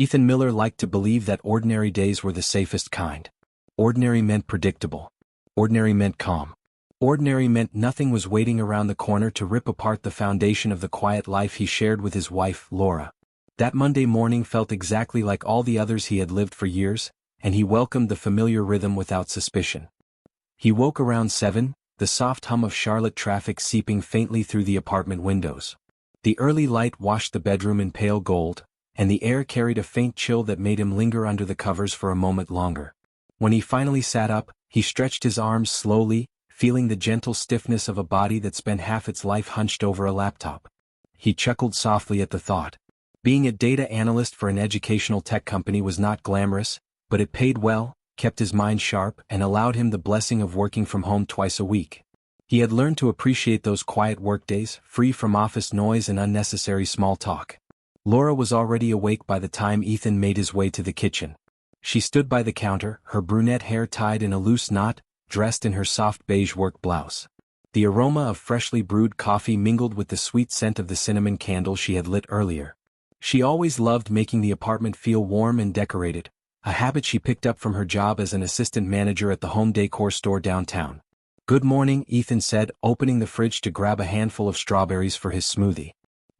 Ethan Miller liked to believe that ordinary days were the safest kind. Ordinary meant predictable. Ordinary meant calm. Ordinary meant nothing was waiting around the corner to rip apart the foundation of the quiet life he shared with his wife, Laura. That Monday morning felt exactly like all the others he had lived for years, and he welcomed the familiar rhythm without suspicion. He woke around 7, the soft hum of Charlotte traffic seeping faintly through the apartment windows. The early light washed the bedroom in pale gold, and the air carried a faint chill that made him linger under the covers for a moment longer. When he finally sat up, he stretched his arms slowly, feeling the gentle stiffness of a body that spent half its life hunched over a laptop. He chuckled softly at the thought. Being a data analyst for an educational tech company was not glamorous, but it paid well, kept his mind sharp, and allowed him the blessing of working from home twice a week. He had learned to appreciate those quiet workdays, free from office noise and unnecessary small talk. Laura was already awake by the time Ethan made his way to the kitchen. She stood by the counter, her brunette hair tied in a loose knot, dressed in her soft beige work blouse. The aroma of freshly brewed coffee mingled with the sweet scent of the cinnamon candle she had lit earlier. She always loved making the apartment feel warm and decorated, a habit she picked up from her job as an assistant manager at the home decor store downtown. "Good morning," Ethan said, opening the fridge to grab a handful of strawberries for his smoothie.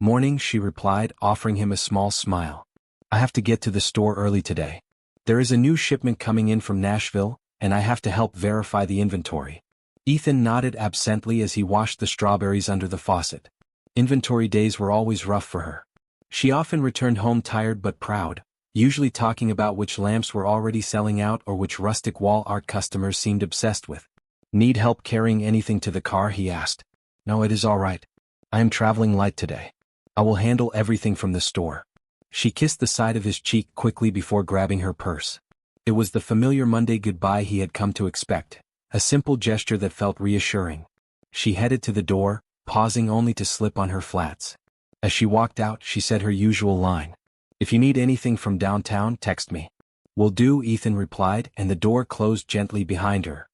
"Morning," she replied, offering him a small smile. "I have to get to the store early today. There is a new shipment coming in from Nashville, and I have to help verify the inventory." Ethan nodded absently as he washed the strawberries under the faucet. Inventory days were always rough for her. She often returned home tired but proud, usually talking about which lamps were already selling out or which rustic wall art customers seemed obsessed with. "Need help carrying anything to the car?" he asked. "No, it is all right. I am traveling light today. I will handle everything from the store." She kissed the side of his cheek quickly before grabbing her purse. It was the familiar Monday goodbye he had come to expect, a simple gesture that felt reassuring. She headed to the door, pausing only to slip on her flats. As she walked out, she said her usual line. "If you need anything from downtown, text me." "Will do," Ethan replied, and the door closed gently behind her.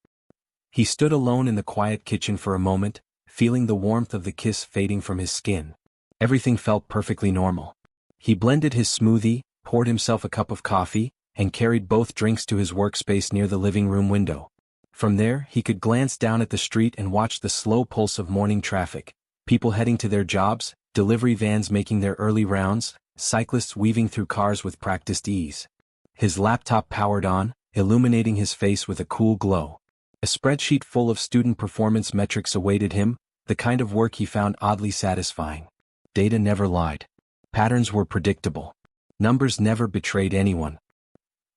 He stood alone in the quiet kitchen for a moment, feeling the warmth of the kiss fading from his skin. Everything felt perfectly normal. He blended his smoothie, poured himself a cup of coffee, and carried both drinks to his workspace near the living room window. From there, he could glance down at the street and watch the slow pulse of morning traffic, people heading to their jobs, delivery vans making their early rounds, cyclists weaving through cars with practiced ease. His laptop powered on, illuminating his face with a cool glow. A spreadsheet full of student performance metrics awaited him, the kind of work he found oddly satisfying. Data never lied. Patterns were predictable. Numbers never betrayed anyone.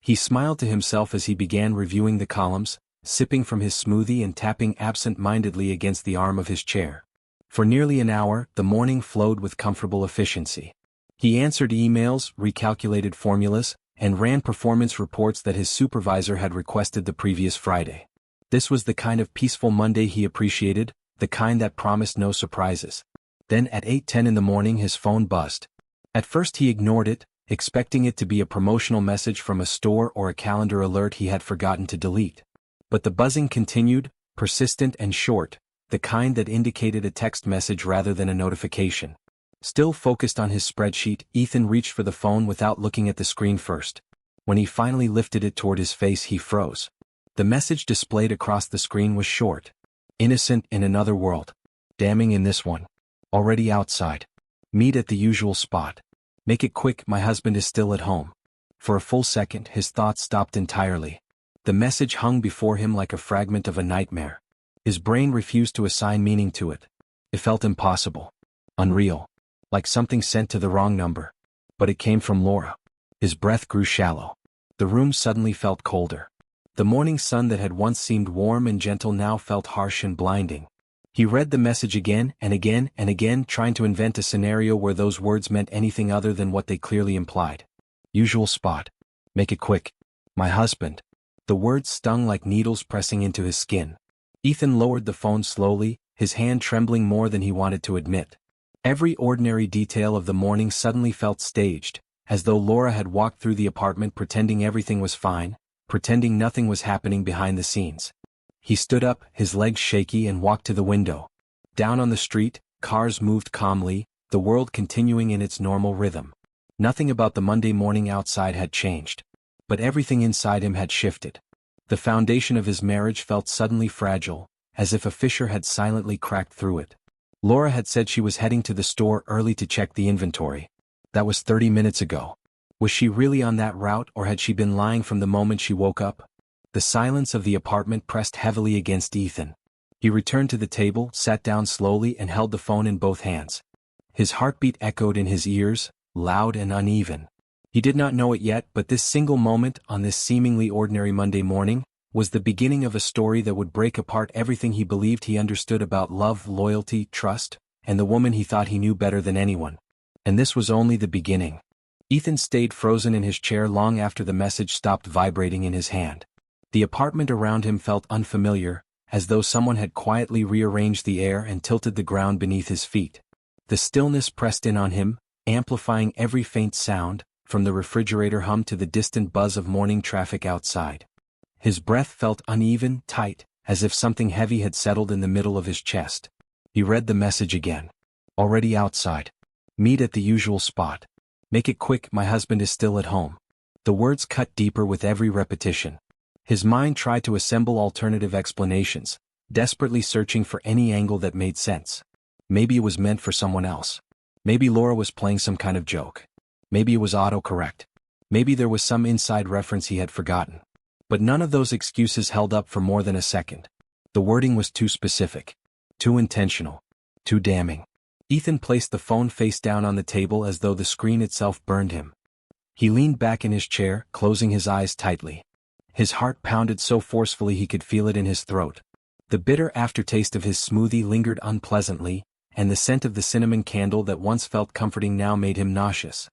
He smiled to himself as he began reviewing the columns, sipping from his smoothie and tapping absent-mindedly against the arm of his chair. For nearly an hour, the morning flowed with comfortable efficiency. He answered emails, recalculated formulas, and ran performance reports that his supervisor had requested the previous Friday. This was the kind of peaceful Monday he appreciated, the kind that promised no surprises. Then at 8:10 in the morning his phone buzzed. At first he ignored it, expecting it to be a promotional message from a store or a calendar alert he had forgotten to delete. But the buzzing continued, persistent and short, the kind that indicated a text message rather than a notification. Still focused on his spreadsheet, Ethan reached for the phone without looking at the screen first. When he finally lifted it toward his face, he froze. The message displayed across the screen was short. "Innocent in another world. Damning in this one. Already outside. Meet at the usual spot. Make it quick, my husband is still at home." For a full second, his thoughts stopped entirely. The message hung before him like a fragment of a nightmare. His brain refused to assign meaning to it. It felt impossible. Unreal. Like something sent to the wrong number. But it came from Laura. His breath grew shallow. The room suddenly felt colder. The morning sun that had once seemed warm and gentle now felt harsh and blinding. He read the message again and again and again, trying to invent a scenario where those words meant anything other than what they clearly implied. Usual spot. Make it quick. My husband. The words stung like needles pressing into his skin. Ethan lowered the phone slowly, his hand trembling more than he wanted to admit. Every ordinary detail of the morning suddenly felt staged, as though Laura had walked through the apartment pretending everything was fine, pretending nothing was happening behind the scenes. He stood up, his legs shaky, and walked to the window. Down on the street, cars moved calmly, the world continuing in its normal rhythm. Nothing about the Monday morning outside had changed. But everything inside him had shifted. The foundation of his marriage felt suddenly fragile, as if a fissure had silently cracked through it. Laura had said she was heading to the store early to check the inventory. That was 30 minutes ago. Was she really on that route, or had she been lying from the moment she woke up? The silence of the apartment pressed heavily against Ethan. He returned to the table, sat down slowly and held the phone in both hands. His heartbeat echoed in his ears, loud and uneven. He did not know it yet, but this single moment, on this seemingly ordinary Monday morning, was the beginning of a story that would break apart everything he believed he understood about love, loyalty, trust, and the woman he thought he knew better than anyone. And this was only the beginning. Ethan stayed frozen in his chair long after the message stopped vibrating in his hand. The apartment around him felt unfamiliar, as though someone had quietly rearranged the air and tilted the ground beneath his feet. The stillness pressed in on him, amplifying every faint sound, from the refrigerator hum to the distant buzz of morning traffic outside. His breath felt uneven, tight, as if something heavy had settled in the middle of his chest. He read the message again. Already outside. Meet at the usual spot. Make it quick, my husband is still at home. The words cut deeper with every repetition. His mind tried to assemble alternative explanations, desperately searching for any angle that made sense. Maybe it was meant for someone else. Maybe Laura was playing some kind of joke. Maybe it was autocorrect. Maybe there was some inside reference he had forgotten. But none of those excuses held up for more than a second. The wording was too specific. Too intentional. Too damning. Ethan placed the phone face down on the table as though the screen itself burned him. He leaned back in his chair, closing his eyes tightly. His heart pounded so forcefully he could feel it in his throat. The bitter aftertaste of his smoothie lingered unpleasantly, and the scent of the cinnamon candle that once felt comforting now made him nauseous.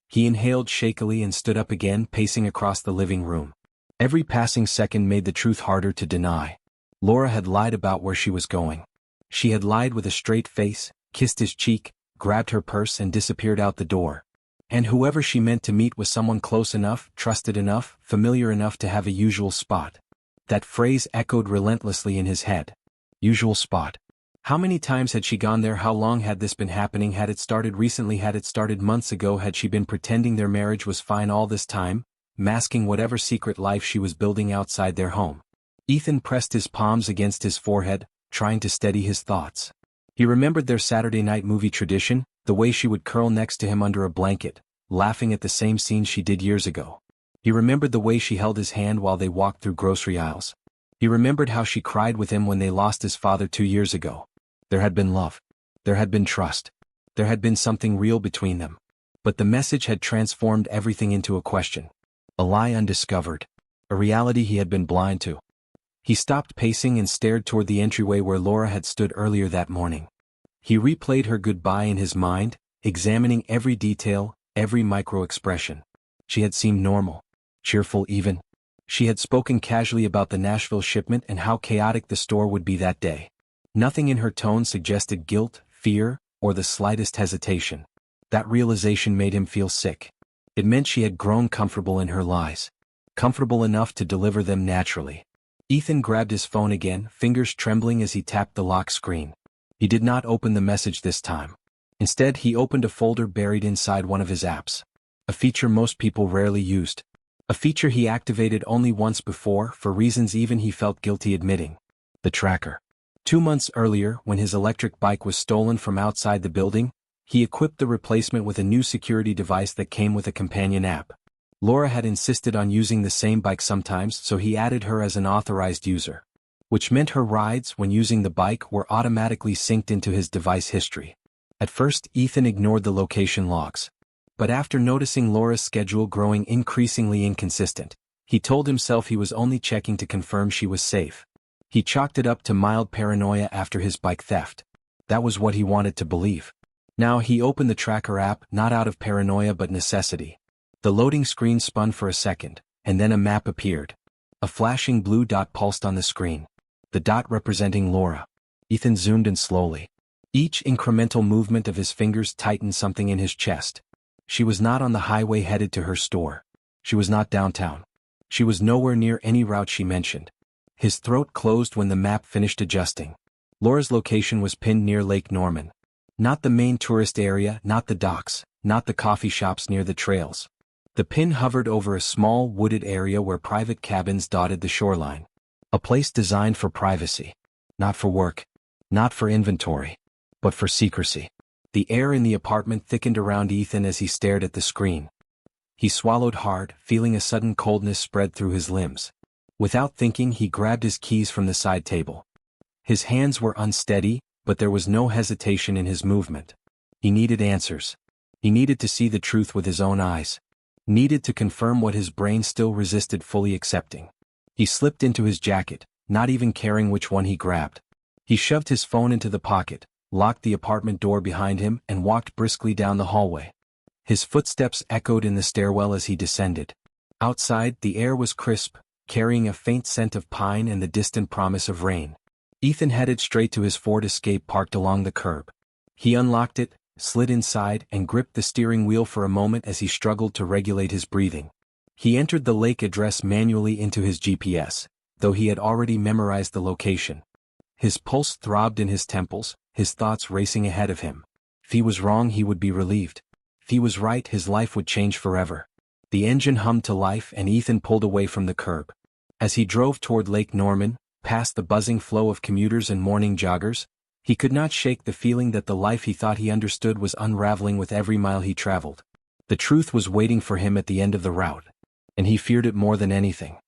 He inhaled shakily and stood up again, pacing across the living room. Every passing second made the truth harder to deny. Laura had lied about where she was going. She had lied with a straight face, kissed his cheek, grabbed her purse and disappeared out the door. And whoever she meant to meet was someone close enough, trusted enough, familiar enough to have a usual spot. That phrase echoed relentlessly in his head. Usual spot. How many times had she gone there? How long had this been happening? Had it started recently? Had it started months ago? Had she been pretending their marriage was fine all this time, masking whatever secret life she was building outside their home? Ethan pressed his palms against his forehead, trying to steady his thoughts. He remembered their Saturday night movie tradition, the way she would curl next to him under a blanket, laughing at the same scene she did years ago. He remembered the way she held his hand while they walked through grocery aisles. He remembered how she cried with him when they lost his father 2 years ago. There had been love. There had been trust. There had been something real between them. But the message had transformed everything into a question. A lie undiscovered. A reality he had been blind to. He stopped pacing and stared toward the entryway where Laura had stood earlier that morning. He replayed her goodbye in his mind, examining every detail, every micro-expression. She had seemed normal, cheerful even. She had spoken casually about the Nashville shipment and how chaotic the store would be that day. Nothing in her tone suggested guilt, fear, or the slightest hesitation. That realization made him feel sick. It meant she had grown comfortable in her lies. Comfortable enough to deliver them naturally. Ethan grabbed his phone again, fingers trembling as he tapped the lock screen. He did not open the message this time. Instead, he opened a folder buried inside one of his apps. A feature most people rarely used. A feature he activated only once before, for reasons even he felt guilty admitting. The tracker. 2 months earlier, when his electric bike was stolen from outside the building, he equipped the replacement with a new security device that came with a companion app. Laura had insisted on using the same bike sometimes, so he added her as an authorized user. Which meant her rides, when using the bike, were automatically synced into his device history. At first, Ethan ignored the location logs. But after noticing Laura's schedule growing increasingly inconsistent, he told himself he was only checking to confirm she was safe. He chalked it up to mild paranoia after his bike theft. That was what he wanted to believe. Now he opened the tracker app, not out of paranoia but necessity. The loading screen spun for a second, and then a map appeared. A flashing blue dot pulsed on the screen. The dot representing Laura. Ethan zoomed in slowly. Each incremental movement of his fingers tightened something in his chest. She was not on the highway headed to her store. She was not downtown. She was nowhere near any route she mentioned. His throat closed when the map finished adjusting. Laura's location was pinned near Lake Norman. Not the main tourist area, not the docks, not the coffee shops near the trails. The pin hovered over a small wooded area where private cabins dotted the shoreline. A place designed for privacy. Not for work. Not for inventory. But for secrecy. The air in the apartment thickened around Ethan as he stared at the screen. He swallowed hard, feeling a sudden coldness spread through his limbs. Without thinking, he grabbed his keys from the side table. His hands were unsteady, but there was no hesitation in his movement. He needed answers. He needed to see the truth with his own eyes. Needed to confirm what his brain still resisted fully accepting. He slipped into his jacket, not even caring which one he grabbed. He shoved his phone into the pocket, locked the apartment door behind him, and walked briskly down the hallway. His footsteps echoed in the stairwell as he descended. Outside, the air was crisp, carrying a faint scent of pine and the distant promise of rain. Ethan headed straight to his Ford Escape parked along the curb. He unlocked it, slid inside, and gripped the steering wheel for a moment as he struggled to regulate his breathing. He entered the lake address manually into his GPS, though he had already memorized the location. His pulse throbbed in his temples, his thoughts racing ahead of him. If he was wrong, he would be relieved. If he was right, his life would change forever. The engine hummed to life and Ethan pulled away from the curb. As he drove toward Lake Norman, past the buzzing flow of commuters and morning joggers, he could not shake the feeling that the life he thought he understood was unraveling with every mile he traveled. The truth was waiting for him at the end of the route, and he feared it more than anything.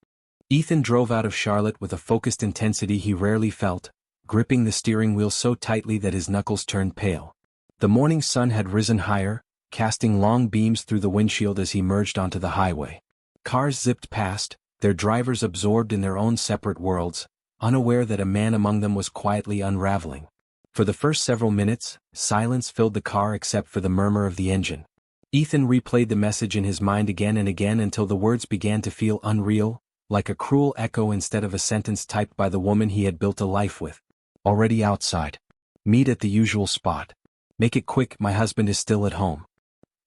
Ethan drove out of Charlotte with a focused intensity he rarely felt, gripping the steering wheel so tightly that his knuckles turned pale. The morning sun had risen higher, casting long beams through the windshield as he merged onto the highway. Cars zipped past, their drivers absorbed in their own separate worlds, unaware that a man among them was quietly unraveling. For the first several minutes, silence filled the car except for the murmur of the engine. Ethan replayed the message in his mind again and again until the words began to feel unreal, like a cruel echo instead of a sentence typed by the woman he had built a life with. Already outside. Meet at the usual spot. Make it quick, my husband is still at home.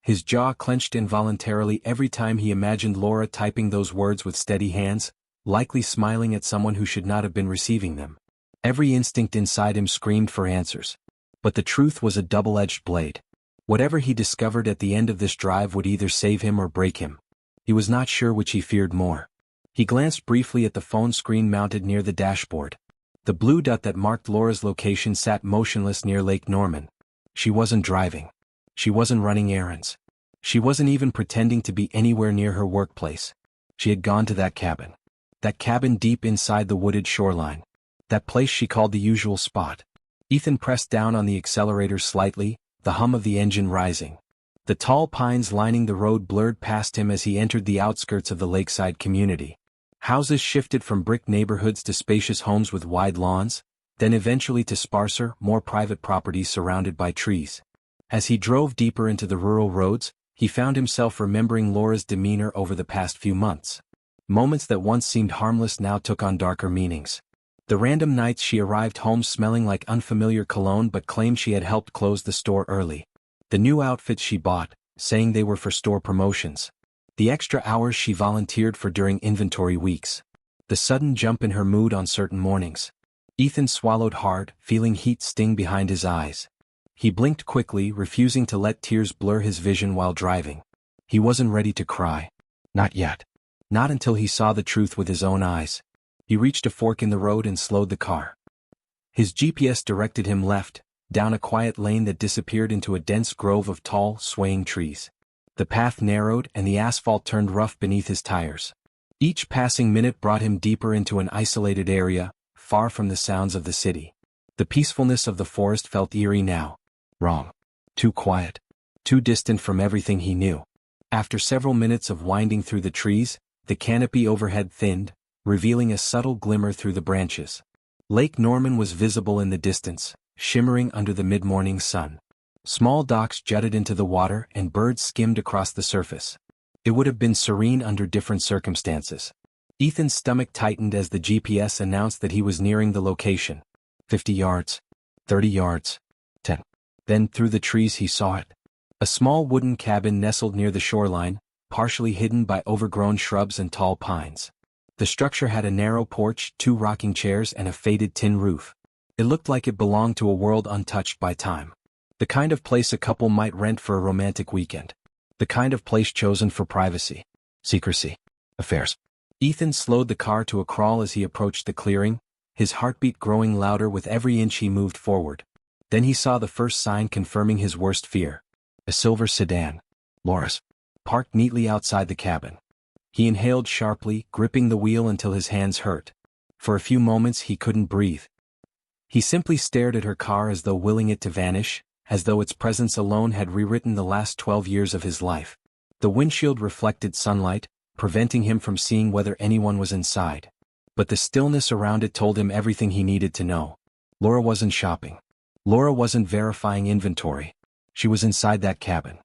His jaw clenched involuntarily every time he imagined Laura typing those words with steady hands, likely smiling at someone who should not have been receiving them. Every instinct inside him screamed for answers. But the truth was a double-edged blade. Whatever he discovered at the end of this drive would either save him or break him. He was not sure which he feared more. He glanced briefly at the phone screen mounted near the dashboard. The blue dot that marked Laura's location sat motionless near Lake Norman. She wasn't driving. She wasn't running errands. She wasn't even pretending to be anywhere near her workplace. She had gone to that cabin. That cabin deep inside the wooded shoreline. That place she called the usual spot. Ethan pressed down on the accelerator slightly, the hum of the engine rising. The tall pines lining the road blurred past him as he entered the outskirts of the lakeside community. Houses shifted from brick neighborhoods to spacious homes with wide lawns, then eventually to sparser, more private properties surrounded by trees. As he drove deeper into the rural roads, he found himself remembering Laura's demeanor over the past few months. Moments that once seemed harmless now took on darker meanings. The random nights she arrived home smelling like unfamiliar cologne but claimed she had helped close the store early. The new outfits she bought, saying they were for store promotions. The extra hours she volunteered for during inventory weeks. The sudden jump in her mood on certain mornings. Ethan swallowed hard, feeling heat sting behind his eyes. He blinked quickly, refusing to let tears blur his vision while driving. He wasn't ready to cry. Not yet. Not until he saw the truth with his own eyes. He reached a fork in the road and slowed the car. His GPS directed him left, down a quiet lane that disappeared into a dense grove of tall, swaying trees. The path narrowed and the asphalt turned rough beneath his tires. Each passing minute brought him deeper into an isolated area, far from the sounds of the city. The peacefulness of the forest felt eerie now. Wrong. Too quiet. Too distant from everything he knew. After several minutes of winding through the trees, the canopy overhead thinned, revealing a subtle glimmer through the branches. Lake Norman was visible in the distance, shimmering under the mid-morning sun. Small docks jutted into the water and birds skimmed across the surface. It would have been serene under different circumstances. Ethan's stomach tightened as the GPS announced that he was nearing the location. 50 yards. 30 yards. 10. Then through the trees he saw it. A small wooden cabin nestled near the shoreline, partially hidden by overgrown shrubs and tall pines. The structure had a narrow porch, 2 rocking chairs and a faded tin roof. It looked like it belonged to a world untouched by time. The kind of place a couple might rent for a romantic weekend. The kind of place chosen for privacy, secrecy, affairs. Ethan slowed the car to a crawl as he approached the clearing, his heartbeat growing louder with every inch he moved forward. Then he saw the first sign confirming his worst fear. A silver sedan, Laura's, parked neatly outside the cabin. He inhaled sharply, gripping the wheel until his hands hurt. For a few moments he couldn't breathe. He simply stared at her car as though willing it to vanish, as though its presence alone had rewritten the last 12 years of his life. The windshield reflected sunlight, preventing him from seeing whether anyone was inside. But the stillness around it told him everything he needed to know. Laura wasn't shopping. Laura wasn't verifying inventory. She was inside that cabin.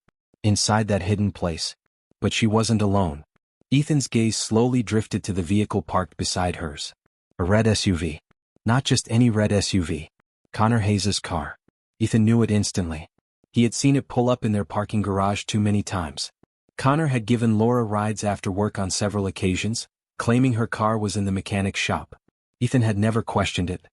Inside that hidden place. But she wasn't alone. Ethan's gaze slowly drifted to the vehicle parked beside hers. A red SUV. Not just any red SUV. Connor Hayes' car. Ethan knew it instantly. He had seen it pull up in their parking garage too many times. Connor had given Laura rides after work on several occasions, claiming her car was in the mechanic's shop. Ethan had never questioned it.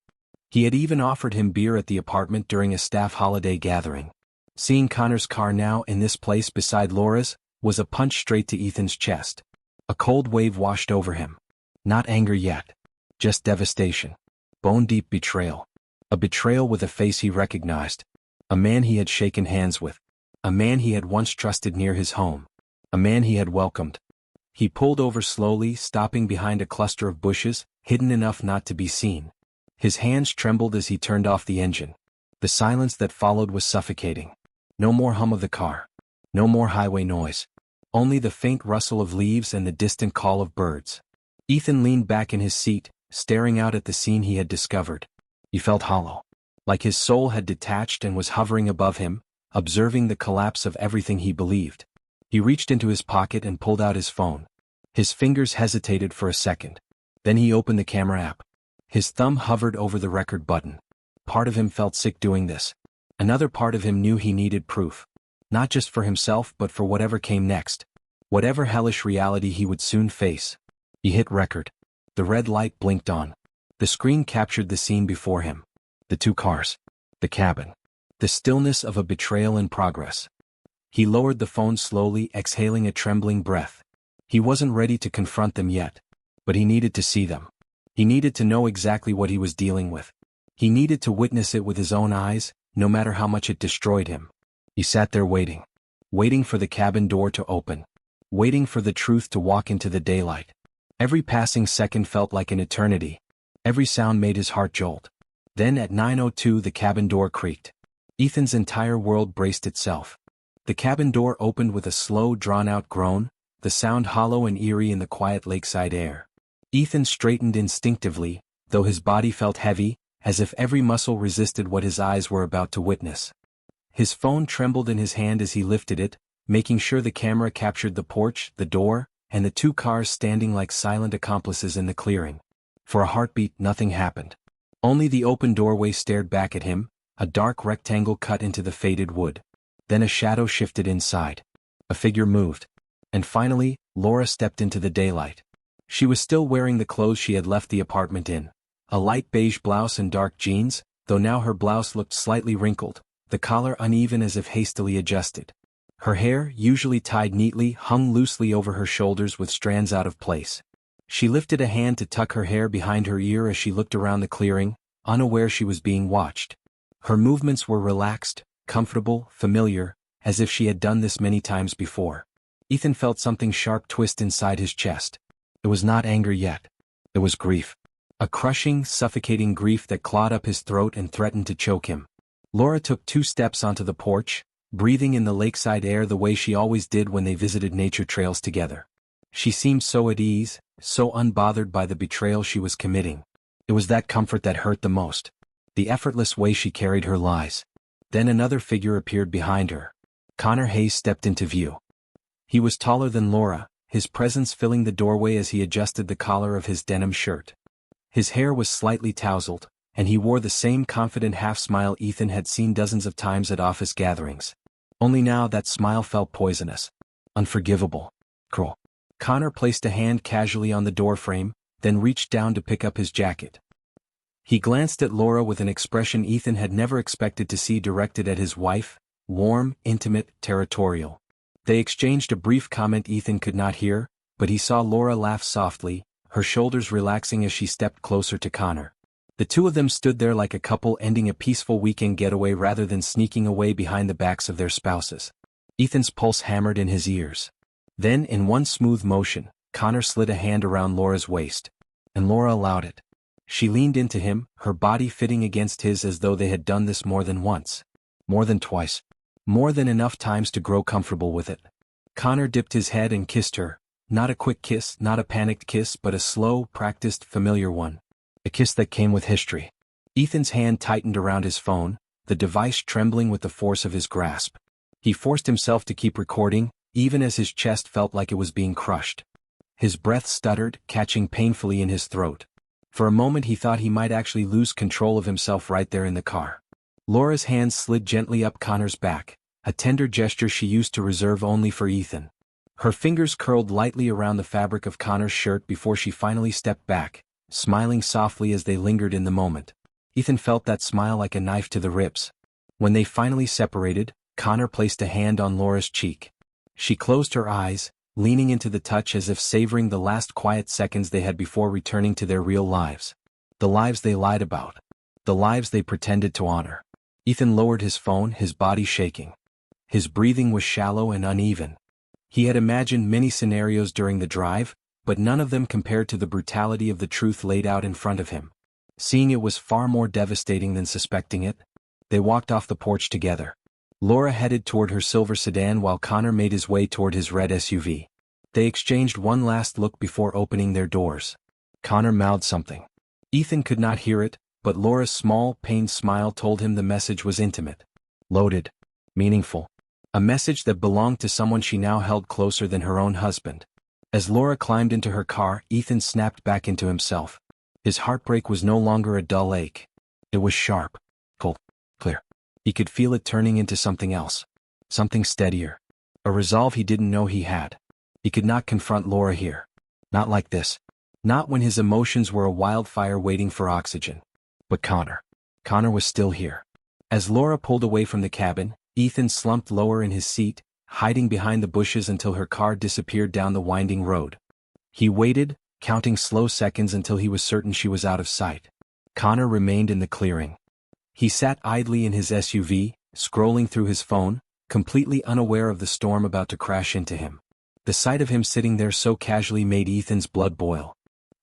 He had even offered him beer at the apartment during a staff holiday gathering. Seeing Connor's car now in this place beside Laura's was a punch straight to Ethan's chest. A cold wave washed over him. Not anger yet. Just devastation. Bone-deep betrayal. A betrayal with a face he recognized. A man he had shaken hands with. A man he had once trusted near his home. A man he had welcomed. He pulled over slowly, stopping behind a cluster of bushes, hidden enough not to be seen. His hands trembled as he turned off the engine. The silence that followed was suffocating. No more hum of the car. No more highway noise. Only the faint rustle of leaves and the distant call of birds. Ethan leaned back in his seat, staring out at the scene he had discovered. He felt hollow. Like his soul had detached and was hovering above him, observing the collapse of everything he believed. He reached into his pocket and pulled out his phone. His fingers hesitated for a second. Then he opened the camera app. His thumb hovered over the record button. Part of him felt sick doing this. Another part of him knew he needed proof. Not just for himself but for whatever came next. Whatever hellish reality he would soon face. He hit record. The red light blinked on. The screen captured the scene before him. The two cars. The cabin. The stillness of a betrayal in progress. He lowered the phone slowly, exhaling a trembling breath. He wasn't ready to confront them yet. But he needed to see them. He needed to know exactly what he was dealing with. He needed to witness it with his own eyes, no matter how much it destroyed him. He sat there waiting. Waiting for the cabin door to open. Waiting for the truth to walk into the daylight. Every passing second felt like an eternity. Every sound made his heart jolt. Then at 9:02 the cabin door creaked. Ethan's entire world braced itself. The cabin door opened with a slow, drawn-out groan, the sound hollow and eerie in the quiet lakeside air. Ethan straightened instinctively, though his body felt heavy, as if every muscle resisted what his eyes were about to witness. His phone trembled in his hand as he lifted it, making sure the camera captured the porch, the door, and the two cars standing like silent accomplices in the clearing. For a heartbeat, nothing happened. Only the open doorway stared back at him, a dark rectangle cut into the faded wood. Then a shadow shifted inside. A figure moved. And finally, Laura stepped into the daylight. She was still wearing the clothes she had left the apartment in. A light beige blouse and dark jeans, though now her blouse looked slightly wrinkled, the collar uneven as if hastily adjusted. Her hair, usually tied neatly, hung loosely over her shoulders with strands out of place. She lifted a hand to tuck her hair behind her ear as she looked around the clearing, unaware she was being watched. Her movements were relaxed, comfortable, familiar, as if she had done this many times before. Ethan felt something sharp twist inside his chest. It was not anger yet. It was grief. A crushing, suffocating grief that clawed up his throat and threatened to choke him. Laura took 2 steps onto the porch, breathing in the lakeside air the way she always did when they visited nature trails together. She seemed so at ease, so unbothered by the betrayal she was committing. It was that comfort that hurt the most. The effortless way she carried her lies. Then another figure appeared behind her. Connor Hayes stepped into view. He was taller than Laura, his presence filling the doorway as he adjusted the collar of his denim shirt. His hair was slightly tousled, and he wore the same confident half-smile Ethan had seen dozens of times at office gatherings. Only now that smile felt poisonous. Unforgivable. Cruel. Connor placed a hand casually on the doorframe, then reached down to pick up his jacket. He glanced at Laura with an expression Ethan had never expected to see directed at his wife, warm, intimate, territorial. They exchanged a brief comment Ethan could not hear, but he saw Laura laugh softly, her shoulders relaxing as she stepped closer to Connor. The two of them stood there like a couple ending a peaceful weekend getaway rather than sneaking away behind the backs of their spouses. Ethan's pulse hammered in his ears. Then, in one smooth motion, Connor slid a hand around Laura's waist. And Laura allowed it. She leaned into him, her body fitting against his as though they had done this more than once. More than twice. More than enough times to grow comfortable with it. Connor dipped his head and kissed her. Not a quick kiss, not a panicked kiss, but a slow, practiced, familiar one. A kiss that came with history. Ethan's hand tightened around his phone, the device trembling with the force of his grasp. He forced himself to keep recording, even as his chest felt like it was being crushed. His breath stuttered, catching painfully in his throat. For a moment he thought he might actually lose control of himself right there in the car. Laura's hands slid gently up Connor's back, a tender gesture she used to reserve only for Ethan. Her fingers curled lightly around the fabric of Connor's shirt before she finally stepped back, smiling softly as they lingered in the moment. Ethan felt that smile like a knife to the ribs. When they finally separated, Connor placed a hand on Laura's cheek. She closed her eyes, leaning into the touch as if savoring the last quiet seconds they had before returning to their real lives. The lives they lied about. The lives they pretended to honor. Ethan lowered his phone, his body shaking. His breathing was shallow and uneven. He had imagined many scenarios during the drive, but none of them compared to the brutality of the truth laid out in front of him. Seeing it was far more devastating than suspecting it. They walked off the porch together. Laura headed toward her silver sedan while Connor made his way toward his red SUV. They exchanged one last look before opening their doors. Connor mouthed something. Ethan could not hear it, but Laura's small, pained smile told him the message was intimate. Loaded. Meaningful. A message that belonged to someone she now held closer than her own husband. As Laura climbed into her car, Ethan snapped back into himself. His heartbreak was no longer a dull ache. It was sharp. Cold. Clear. He could feel it turning into something else. Something steadier. A resolve he didn't know he had. He could not confront Laura here. Not like this. Not when his emotions were a wildfire waiting for oxygen. But Connor. Connor was still here. As Laura pulled away from the cabin, Ethan slumped lower in his seat, hiding behind the bushes until her car disappeared down the winding road. He waited, counting slow seconds until he was certain she was out of sight. Connor remained in the clearing. He sat idly in his SUV, scrolling through his phone, completely unaware of the storm about to crash into him. The sight of him sitting there so casually made Ethan's blood boil.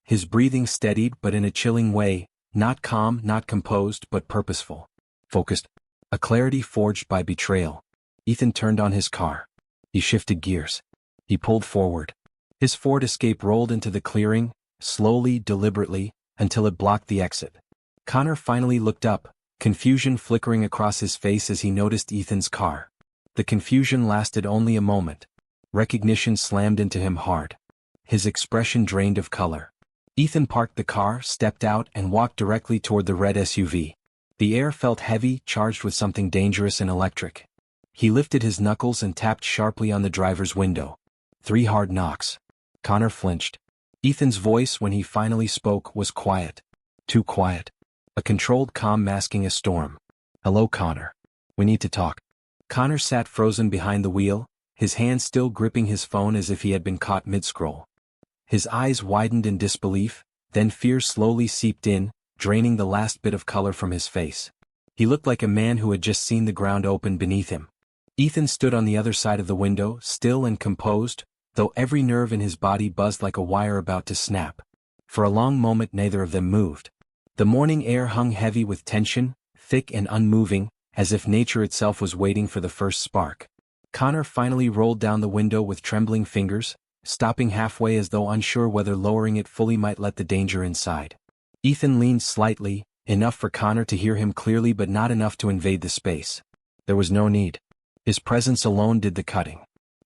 His breathing steadied but in a chilling way, not calm, not composed, but purposeful. Focused. A clarity forged by betrayal. Ethan turned on his car. He shifted gears. He pulled forward. His Ford Escape rolled into the clearing, slowly, deliberately, until it blocked the exit. Connor finally looked up, confusion flickering across his face as he noticed Ethan's car. The confusion lasted only a moment. Recognition slammed into him hard. His expression drained of color. Ethan parked the car, stepped out, and walked directly toward the red SUV. The air felt heavy, charged with something dangerous and electric. He lifted his knuckles and tapped sharply on the driver's window. 3 hard knocks. Connor flinched. Ethan's voice, when he finally spoke, was quiet. Too quiet. A controlled calm masking a storm. Hello, Connor. We need to talk. Connor sat frozen behind the wheel, his hand still gripping his phone as if he had been caught mid-scroll. His eyes widened in disbelief, then fear slowly seeped in, draining the last bit of color from his face. He looked like a man who had just seen the ground open beneath him. Ethan stood on the other side of the window, still and composed, though every nerve in his body buzzed like a wire about to snap. For a long moment neither of them moved. The morning air hung heavy with tension, thick and unmoving, as if nature itself was waiting for the first spark. Connor finally rolled down the window with trembling fingers, stopping halfway as though unsure whether lowering it fully might let the danger inside. Ethan leaned slightly, enough for Connor to hear him clearly but not enough to invade the space. There was no need. His presence alone did the cutting.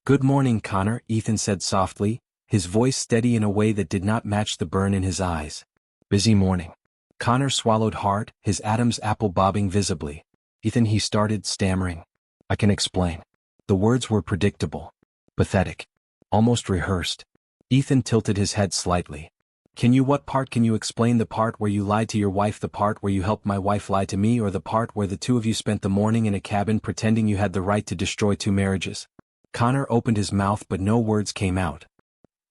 "Good morning, Connor," Ethan said softly, his voice steady in a way that did not match the burn in his eyes. "Busy morning." Connor swallowed hard, his Adam's apple bobbing visibly. "Ethan," he started, stammering. "I can explain." The words were predictable. Pathetic. Almost rehearsed. Ethan tilted his head slightly. What part can you explain? The part where you lied to your wife, the part where you helped my wife lie to me, or the part where the two of you spent the morning in a cabin pretending you had the right to destroy 2 marriages? Connor opened his mouth but no words came out.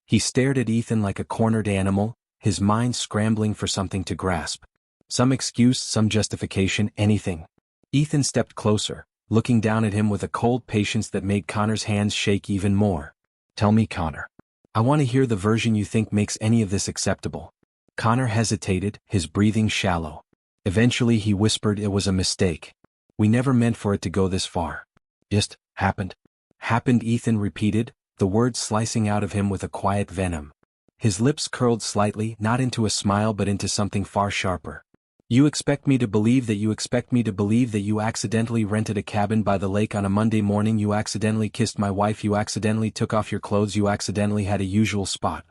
He stared at Ethan like a cornered animal, his mind scrambling for something to grasp. Some excuse, some justification, anything. Ethan stepped closer, looking down at him with a cold patience that made Connor's hands shake even more. Tell me, Connor. I want to hear the version you think makes any of this acceptable. Connor hesitated, his breathing shallow. Eventually he whispered, it was a mistake. We never meant for it to go this far. Just happened. Happened, Ethan repeated, the words slicing out of him with a quiet venom. His lips curled slightly, not into a smile but into something far sharper. You expect me to believe that you accidentally rented a cabin by the lake on a Monday morning, you accidentally kissed my wife, you accidentally took off your clothes, you accidentally had a usual spot.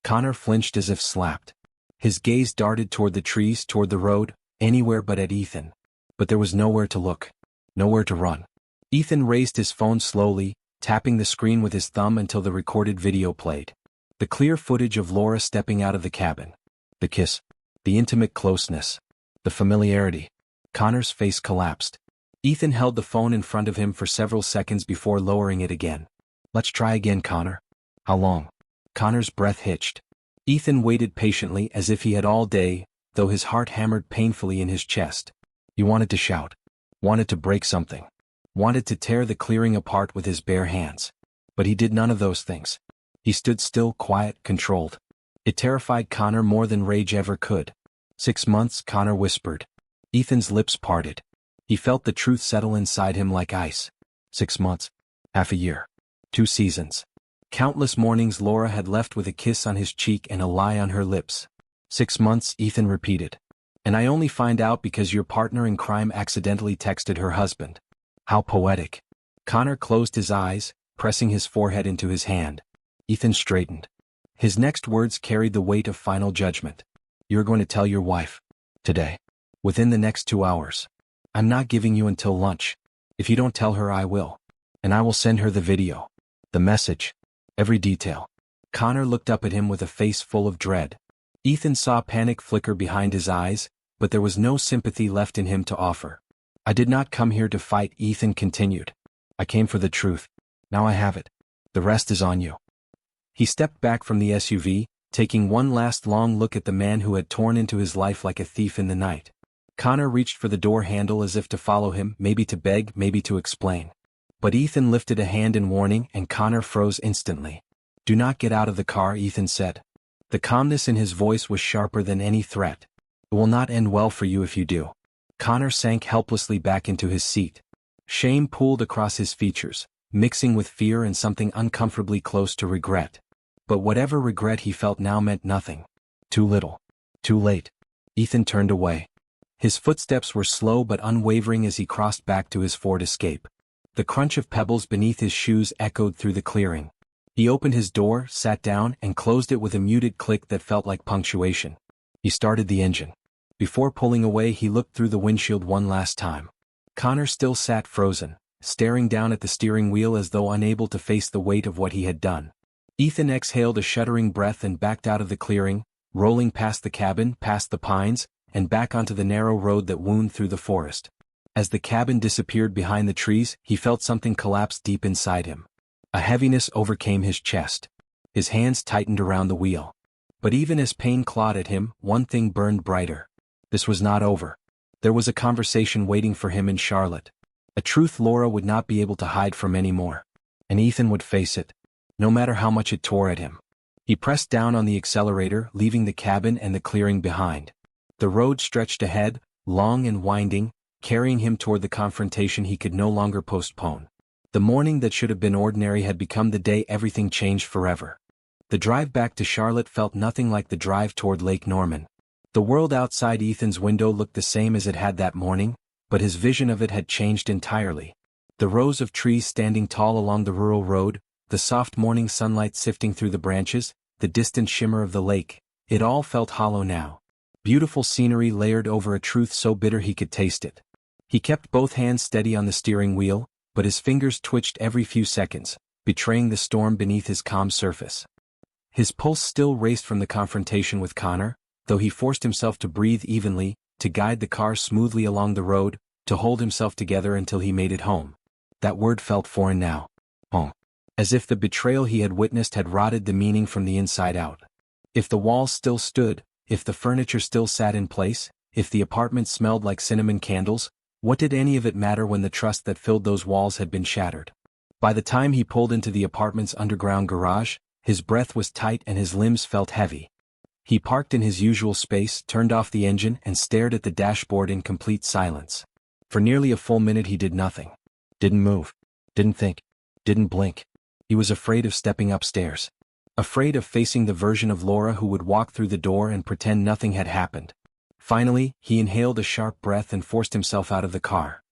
Connor flinched as if slapped. His gaze darted toward the trees, toward the road, anywhere but at Ethan. But there was nowhere to look. Nowhere to run. Ethan raised his phone slowly, tapping the screen with his thumb until the recorded video played. The clear footage of Laura stepping out of the cabin. The kiss. The intimate closeness. The familiarity. Connor's face collapsed. Ethan held the phone in front of him for several seconds before lowering it again. Let's try again, Connor. How long? Connor's breath hitched. Ethan waited patiently as if he had all day, though his heart hammered painfully in his chest. He wanted to shout. Wanted to break something. Wanted to tear the clearing apart with his bare hands. But he did none of those things. He stood still, quiet, controlled. It terrified Connor more than rage ever could. 6 months, Connor whispered. Ethan's lips parted. He felt the truth settle inside him like ice. 6 months. Half a year. 2 seasons. Countless mornings Laura had left with a kiss on his cheek and a lie on her lips. 6 months, Ethan repeated. And I only find out because your partner in crime accidentally texted her husband. How poetic. Connor closed his eyes, pressing his forehead into his hand. Ethan straightened. His next words carried the weight of final judgment. You're going to tell your wife. Today. Within the next 2 hours. I'm not giving you until lunch. If you don't tell her, I will. And I will send her the video. The message. Every detail. Connor looked up at him with a face full of dread. Ethan saw panic flicker behind his eyes, but there was no sympathy left in him to offer. I did not come here to fight, Ethan continued. I came for the truth. Now I have it. The rest is on you. He stepped back from the SUV, taking one last long look at the man who had torn into his life like a thief in the night. Connor reached for the door handle as if to follow him, maybe to beg, maybe to explain. But Ethan lifted a hand in warning and Connor froze instantly. Do not get out of the car, Ethan said. The calmness in his voice was sharper than any threat. It will not end well for you if you do. Connor sank helplessly back into his seat. Shame pooled across his features, mixing with fear and something uncomfortably close to regret. But whatever regret he felt now meant nothing. Too little. Too late. Ethan turned away. His footsteps were slow but unwavering as he crossed back to his Ford Escape. The crunch of pebbles beneath his shoes echoed through the clearing. He opened his door, sat down, and closed it with a muted click that felt like punctuation. He started the engine. Before pulling away, he looked through the windshield one last time. Connor still sat frozen, staring down at the steering wheel as though unable to face the weight of what he had done. Ethan exhaled a shuddering breath and backed out of the clearing, rolling past the cabin, past the pines, and back onto the narrow road that wound through the forest. As the cabin disappeared behind the trees, he felt something collapse deep inside him. A heaviness overcame his chest. His hands tightened around the wheel. But even as pain clawed at him, one thing burned brighter. This was not over. There was a conversation waiting for him in Charlotte. A truth Laura would not be able to hide from anymore. And Ethan would face it, no matter how much it tore at him. He pressed down on the accelerator, leaving the cabin and the clearing behind. The road stretched ahead, long and winding, carrying him toward the confrontation he could no longer postpone. The morning that should have been ordinary had become the day everything changed forever. The drive back to Charlotte felt nothing like the drive toward Lake Norman. The world outside Ethan's window looked the same as it had that morning, but his vision of it had changed entirely. The rows of trees standing tall along the rural road, the soft morning sunlight sifting through the branches, the distant shimmer of the lake, it all felt hollow now. Beautiful scenery layered over a truth so bitter he could taste it. He kept both hands steady on the steering wheel, but his fingers twitched every few seconds, betraying the storm beneath his calm surface. His pulse still raced from the confrontation with Connor, though he forced himself to breathe evenly, to guide the car smoothly along the road, to hold himself together until he made it home. That word felt foreign now. Home. As if the betrayal he had witnessed had rotted the meaning from the inside out. If the walls still stood, if the furniture still sat in place, if the apartment smelled like cinnamon candles, what did any of it matter when the trust that filled those walls had been shattered? By the time he pulled into the apartment's underground garage, his breath was tight and his limbs felt heavy. He parked in his usual space, turned off the engine, and stared at the dashboard in complete silence. For nearly a full minute he did nothing. Didn't move. Didn't think. Didn't blink. He was afraid of stepping upstairs. Afraid of facing the version of Laura who would walk through the door and pretend nothing had happened. Finally, he inhaled a sharp breath and forced himself out of the car.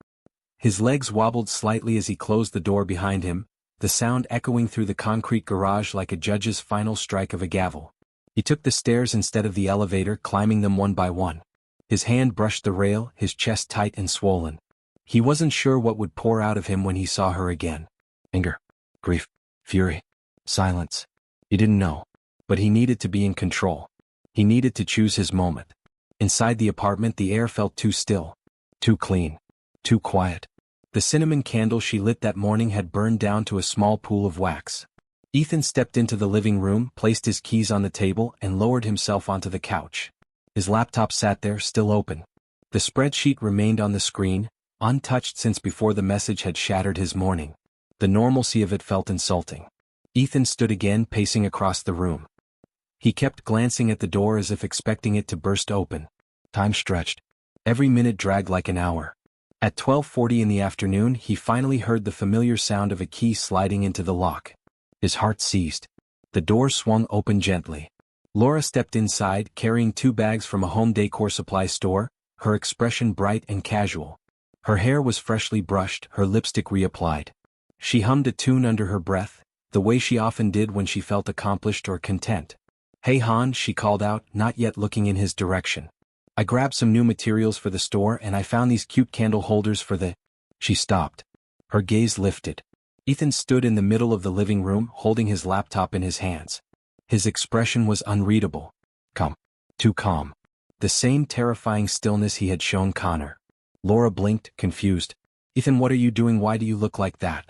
His legs wobbled slightly as he closed the door behind him, the sound echoing through the concrete garage like a judge's final strike of a gavel. He took the stairs instead of the elevator, climbing them one by one. His hand brushed the rail, his chest tight and swollen. He wasn't sure what would pour out of him when he saw her again. Anger, grief, fury, silence. He didn't know. But he needed to be in control. He needed to choose his moment. Inside the apartment the air felt too still. Too clean. Too quiet. The cinnamon candle she lit that morning had burned down to a small pool of wax. Ethan stepped into the living room, placed his keys on the table, and lowered himself onto the couch. His laptop sat there, still open. The spreadsheet remained on the screen, untouched since before the message had shattered his morning. The normalcy of it felt insulting. Ethan stood again, pacing across the room. He kept glancing at the door as if expecting it to burst open. Time stretched. Every minute dragged like an hour. At 12:40 in the afternoon he finally heard the familiar sound of a key sliding into the lock. His heart seized. The door swung open gently. Laura stepped inside, carrying 2 bags from a home decor supply store, her expression bright and casual. Her hair was freshly brushed, her lipstick reapplied. She hummed a tune under her breath, the way she often did when she felt accomplished or content. "Hey Han," she called out, not yet looking in his direction. "I grabbed some new materials for the store and I found these cute candle holders for the—" She stopped. Her gaze lifted. Ethan stood in the middle of the living room, holding his laptop in his hands. His expression was unreadable. Calm. Too calm. The same terrifying stillness he had shown Connor. Laura blinked, confused. "Ethan, what are you doing? Why do you look like that?"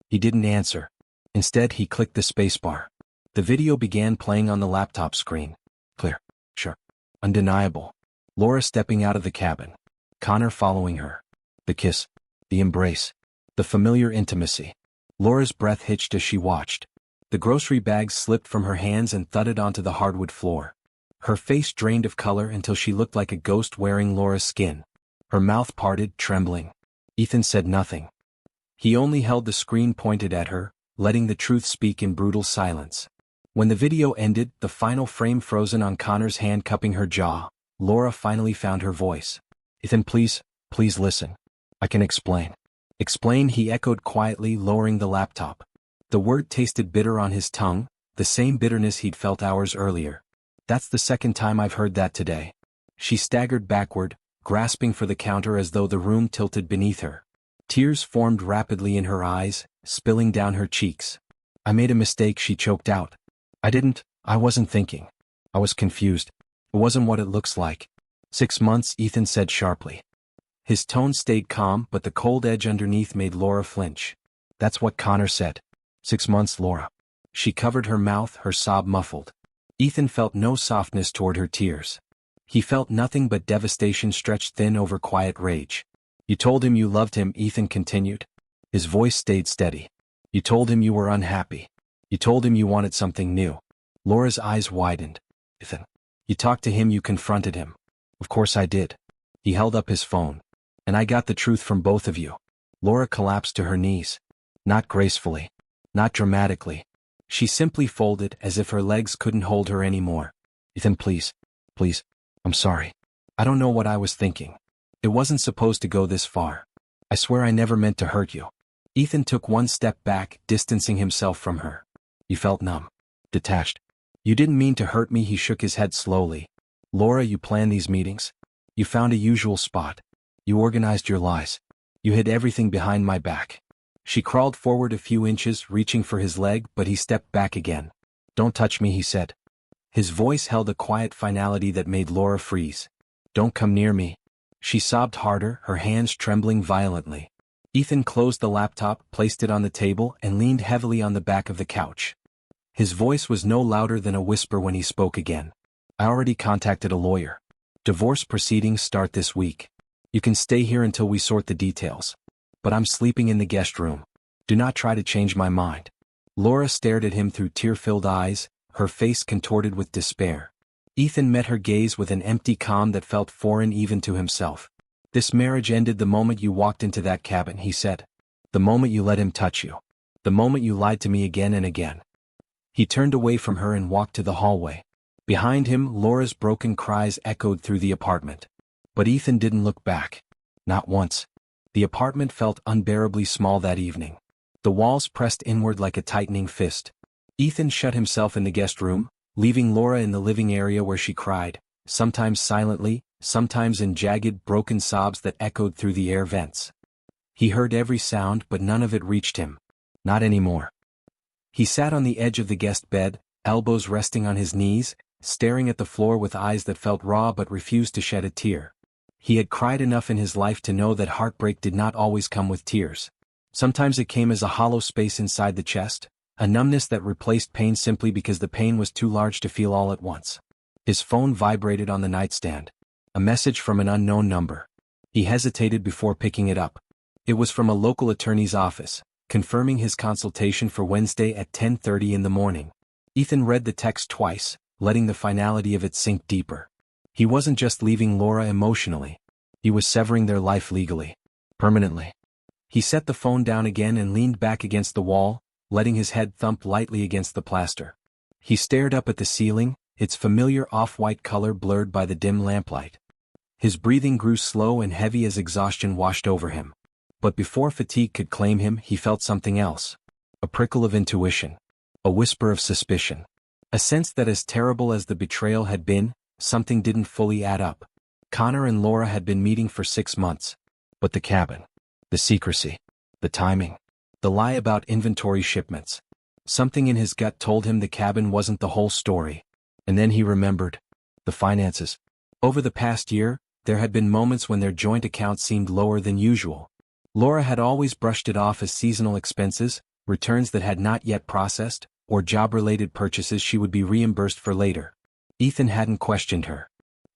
He didn't answer. Instead, he clicked the spacebar. The video began playing on the laptop screen. Clear. Sure. Undeniable. Laura stepping out of the cabin. Connor following her. The kiss. The embrace. The familiar intimacy. Laura's breath hitched as she watched. The grocery bags slipped from her hands and thudded onto the hardwood floor. Her face drained of color until she looked like a ghost wearing Laura's skin. Her mouth parted, trembling. Ethan said nothing. He only held the screen pointed at her, letting the truth speak in brutal silence. When the video ended, the final frame frozen on Connor's hand cupping her jaw, Laura finally found her voice. "Ethan, please listen. I can explain." "Explain," he echoed quietly, lowering the laptop. The word tasted bitter on his tongue, the same bitterness he'd felt hours earlier. "That's the second time I've heard that today." She staggered backward, grasping for the counter as though the room tilted beneath her. Tears formed rapidly in her eyes, spilling down her cheeks. "I made a mistake," she choked out. I wasn't thinking. I was confused. It wasn't what it looks like." 6 months, Ethan said sharply. His tone stayed calm, but the cold edge underneath made Laura flinch. "That's what Connor said. 6 months, Laura." She covered her mouth, her sob muffled. Ethan felt no softness toward her tears. He felt nothing but devastation stretched thin over quiet rage. "You told him you loved him," Ethan continued. His voice stayed steady. "You told him you were unhappy. You told him you wanted something new." Laura's eyes widened. "Ethan, you talked to him, you confronted him." "Of course I did." He held up his phone. "And I got the truth from both of you." Laura collapsed to her knees. Not gracefully. Not dramatically. She simply folded as if her legs couldn't hold her anymore. "Ethan, please. I'm sorry. I don't know what I was thinking. It wasn't supposed to go this far. I swear I never meant to hurt you." Ethan took one step back, distancing himself from her. He felt numb. Detached. "You didn't mean to hurt me," he shook his head slowly. "Laura, you planned these meetings. You found a usual spot. You organized your lies. You hid everything behind my back." She crawled forward a few inches, reaching for his leg, but he stepped back again. "Don't touch me," he said. His voice held a quiet finality that made Laura freeze. "Don't come near me." She sobbed harder, her hands trembling violently. Ethan closed the laptop, placed it on the table, and leaned heavily on the back of the couch. His voice was no louder than a whisper when he spoke again. "I already contacted a lawyer. Divorce proceedings start this week. You can stay here until we sort the details. But I'm sleeping in the guest room. Do not try to change my mind." Laura stared at him through tear-filled eyes, her face contorted with despair. Ethan met her gaze with an empty calm that felt foreign even to himself. "This marriage ended the moment you walked into that cabin," he said. "The moment you let him touch you. The moment you lied to me again and again." He turned away from her and walked to the hallway. Behind him, Laura's broken cries echoed through the apartment. But Ethan didn't look back. Not once. The apartment felt unbearably small that evening. The walls pressed inward like a tightening fist. Ethan shut himself in the guest room, leaving Laura in the living area where she cried, sometimes silently, sometimes in jagged, broken sobs that echoed through the air vents. He heard every sound, but none of it reached him. Not anymore. He sat on the edge of the guest bed, elbows resting on his knees, staring at the floor with eyes that felt raw but refused to shed a tear. He had cried enough in his life to know that heartbreak did not always come with tears. Sometimes it came as a hollow space inside the chest, a numbness that replaced pain simply because the pain was too large to feel all at once. His phone vibrated on the nightstand. A message from an unknown number. He hesitated before picking it up. It was from a local attorney's office, confirming his consultation for Wednesday at 10:30 in the morning. Ethan read the text twice, letting the finality of it sink deeper. He wasn't just leaving Laura emotionally. He was severing their life legally. Permanently. He set the phone down again and leaned back against the wall, letting his head thump lightly against the plaster. He stared up at the ceiling, its familiar off-white color blurred by the dim lamplight. His breathing grew slow and heavy as exhaustion washed over him. But before fatigue could claim him, he felt something else. A prickle of intuition. A whisper of suspicion. A sense that as terrible as the betrayal had been, something didn't fully add up. Connor and Laura had been meeting for 6 months. But the cabin. The secrecy. The timing. The lie about inventory shipments. Something in his gut told him the cabin wasn't the whole story. And then he remembered. The finances. Over the past year, there had been moments when their joint account seemed lower than usual. Laura had always brushed it off as seasonal expenses, returns that had not yet processed, or job-related purchases she would be reimbursed for later. Ethan hadn't questioned her.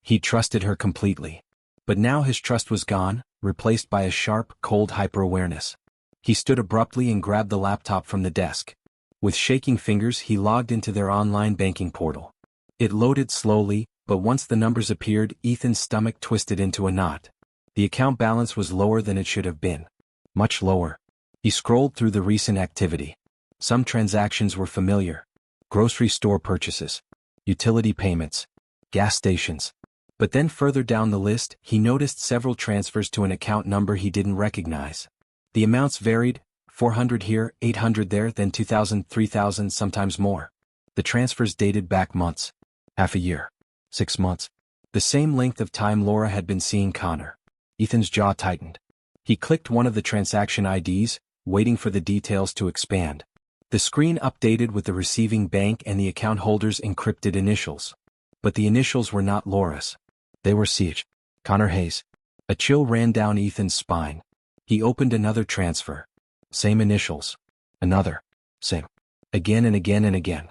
He trusted her completely. But now his trust was gone, replaced by a sharp, cold hyper-awareness. He stood abruptly and grabbed the laptop from the desk. With shaking fingers he logged into their online banking portal. It loaded slowly, but once the numbers appeared, Ethan's stomach twisted into a knot. The account balance was lower than it should have been. Much lower. He scrolled through the recent activity. Some transactions were familiar. Grocery store purchases. Utility payments. Gas stations. But then further down the list, he noticed several transfers to an account number he didn't recognize. The amounts varied, 400 here, 800 there, then 2,000, 3,000, sometimes more. The transfers dated back months. Half a year. 6 months. The same length of time Laura had been seeing Connor. Ethan's jaw tightened. He clicked one of the transaction IDs, waiting for the details to expand. The screen updated with the receiving bank and the account holder's encrypted initials. But the initials were not Laura's. They were Siege. Connor Hayes. A chill ran down Ethan's spine. He opened another transfer. Same initials. Another. Same. Again and again and again.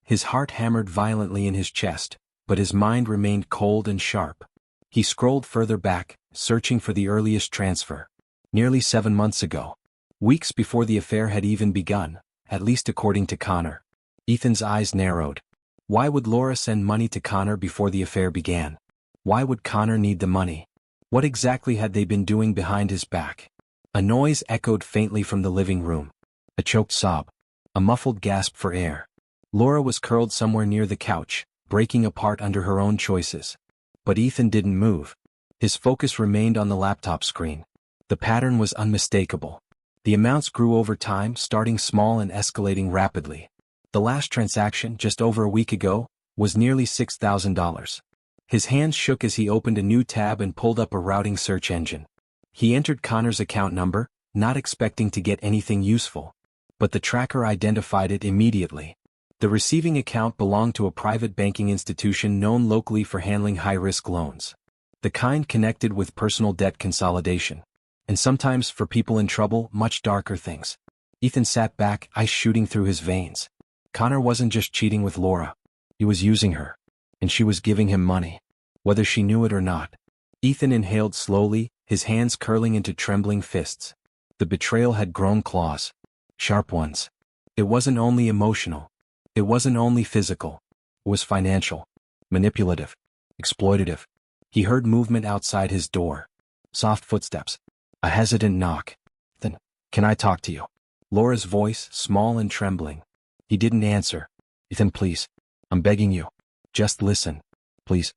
His heart hammered violently in his chest, but his mind remained cold and sharp. He scrolled further back, searching for the earliest transfer. Nearly 7 months ago. Weeks before the affair had even begun, at least according to Connor. Ethan's eyes narrowed. Why would Laura send money to Connor before the affair began? Why would Connor need the money? What exactly had they been doing behind his back? A noise echoed faintly from the living room. A choked sob. A muffled gasp for air. Laura was curled somewhere near the couch, breaking apart under her own choices. But Ethan didn't move. His focus remained on the laptop screen. The pattern was unmistakable. The amounts grew over time, starting small and escalating rapidly. The last transaction, just over a week ago, was nearly $6,000. His hands shook as he opened a new tab and pulled up a routing search engine. He entered Connor's account number, not expecting to get anything useful. But the tracker identified it immediately. The receiving account belonged to a private banking institution known locally for handling high-risk loans. The kind connected with personal debt consolidation. And sometimes, for people in trouble, much darker things. Ethan sat back, ice shooting through his veins. Connor wasn't just cheating with Laura. He was using her. And she was giving him money. Whether she knew it or not. Ethan inhaled slowly, his hands curling into trembling fists. The betrayal had grown claws. Sharp ones. It wasn't only emotional. It wasn't only physical. It was financial. Manipulative. Exploitative. He heard movement outside his door. Soft footsteps. A hesitant knock. Then, "Can I talk to you?" Laura's voice, small and trembling. He didn't answer. "Ethan, please. I'm begging you. Just listen. Please."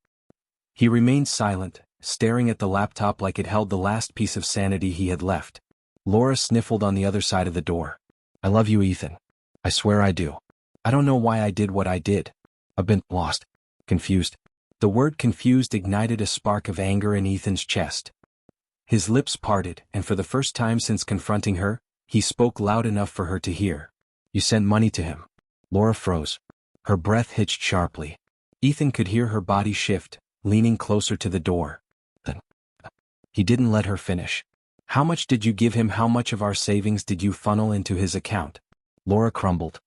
He remained silent, staring at the laptop like it held the last piece of sanity he had left. Laura sniffled on the other side of the door. "I love you, Ethan. I swear I do. I don't know why I did what I did. I've been lost. Confused." The word confused ignited a spark of anger in Ethan's chest. His lips parted, and for the first time since confronting her, he spoke loud enough for her to hear. "You sent money to him." Laura froze. Her breath hitched sharply. Ethan could hear her body shift, leaning closer to the door. Then, he didn't let her finish. "How much did you give him? How much of our savings did you funnel into his account?" Laura crumbled.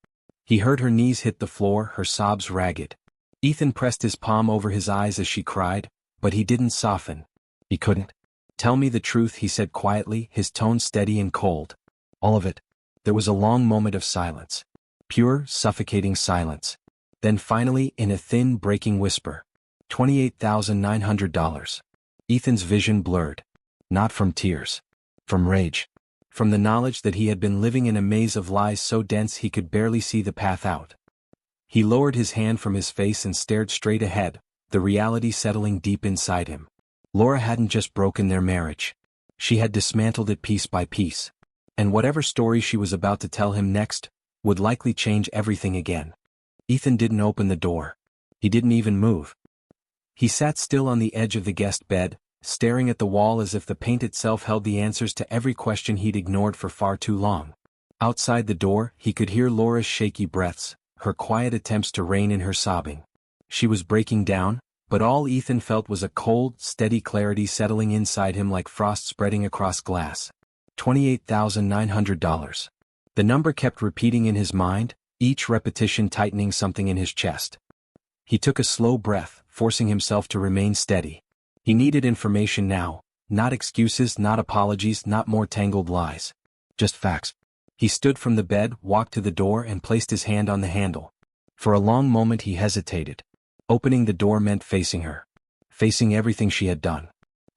He heard her knees hit the floor, her sobs ragged. Ethan pressed his palm over his eyes as she cried, but he didn't soften. He couldn't. "Tell me the truth," he said quietly, his tone steady and cold. "All of it." There was a long moment of silence. Pure, suffocating silence. Then finally, in a thin, breaking whisper, $28,900. Ethan's vision blurred. Not from tears. From rage. From the knowledge that he had been living in a maze of lies so dense he could barely see the path out. He lowered his hand from his face and stared straight ahead, the reality settling deep inside him. Laura hadn't just broken their marriage. She had dismantled it piece by piece. And whatever story she was about to tell him next, would likely change everything again. Ethan didn't open the door. He didn't even move. He sat still on the edge of the guest bed, staring at the wall as if the paint itself held the answers to every question he'd ignored for far too long. Outside the door, he could hear Laura's shaky breaths, her quiet attempts to rein in her sobbing. She was breaking down, but all Ethan felt was a cold, steady clarity settling inside him like frost spreading across glass. $28,900. The number kept repeating in his mind, each repetition tightening something in his chest. He took a slow breath, forcing himself to remain steady. He needed information now, not excuses, not apologies, not more tangled lies. Just facts. He stood from the bed, walked to the door and placed his hand on the handle. For a long moment he hesitated. Opening the door meant facing her. Facing everything she had done.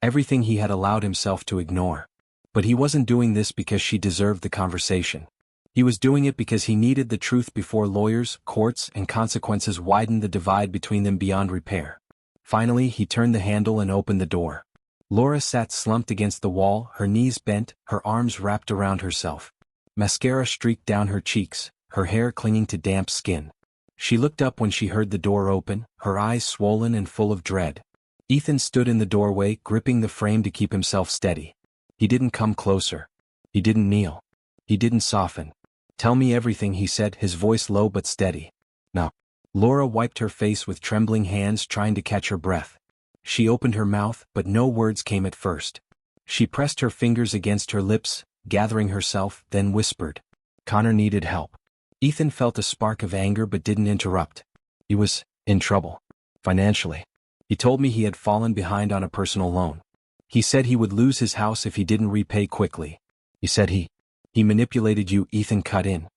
Everything he had allowed himself to ignore. But he wasn't doing this because she deserved the conversation. He was doing it because he needed the truth before lawyers, courts, and consequences widened the divide between them beyond repair. Finally, he turned the handle and opened the door. Laura sat slumped against the wall, her knees bent, her arms wrapped around herself. Mascara streaked down her cheeks, her hair clinging to damp skin. She looked up when she heard the door open, her eyes swollen and full of dread. Ethan stood in the doorway, gripping the frame to keep himself steady. He didn't come closer. He didn't kneel. He didn't soften. "Tell me everything," he said, his voice low but steady. "No." Laura wiped her face with trembling hands, trying to catch her breath. She opened her mouth, but no words came at first. She pressed her fingers against her lips, gathering herself, then whispered. Connor needed help. Ethan felt a spark of anger but didn't interrupt. He was in trouble. Financially. He told me he had fallen behind on a personal loan. He said he would lose his house if he didn't repay quickly. He said he manipulated you. Ethan cut in.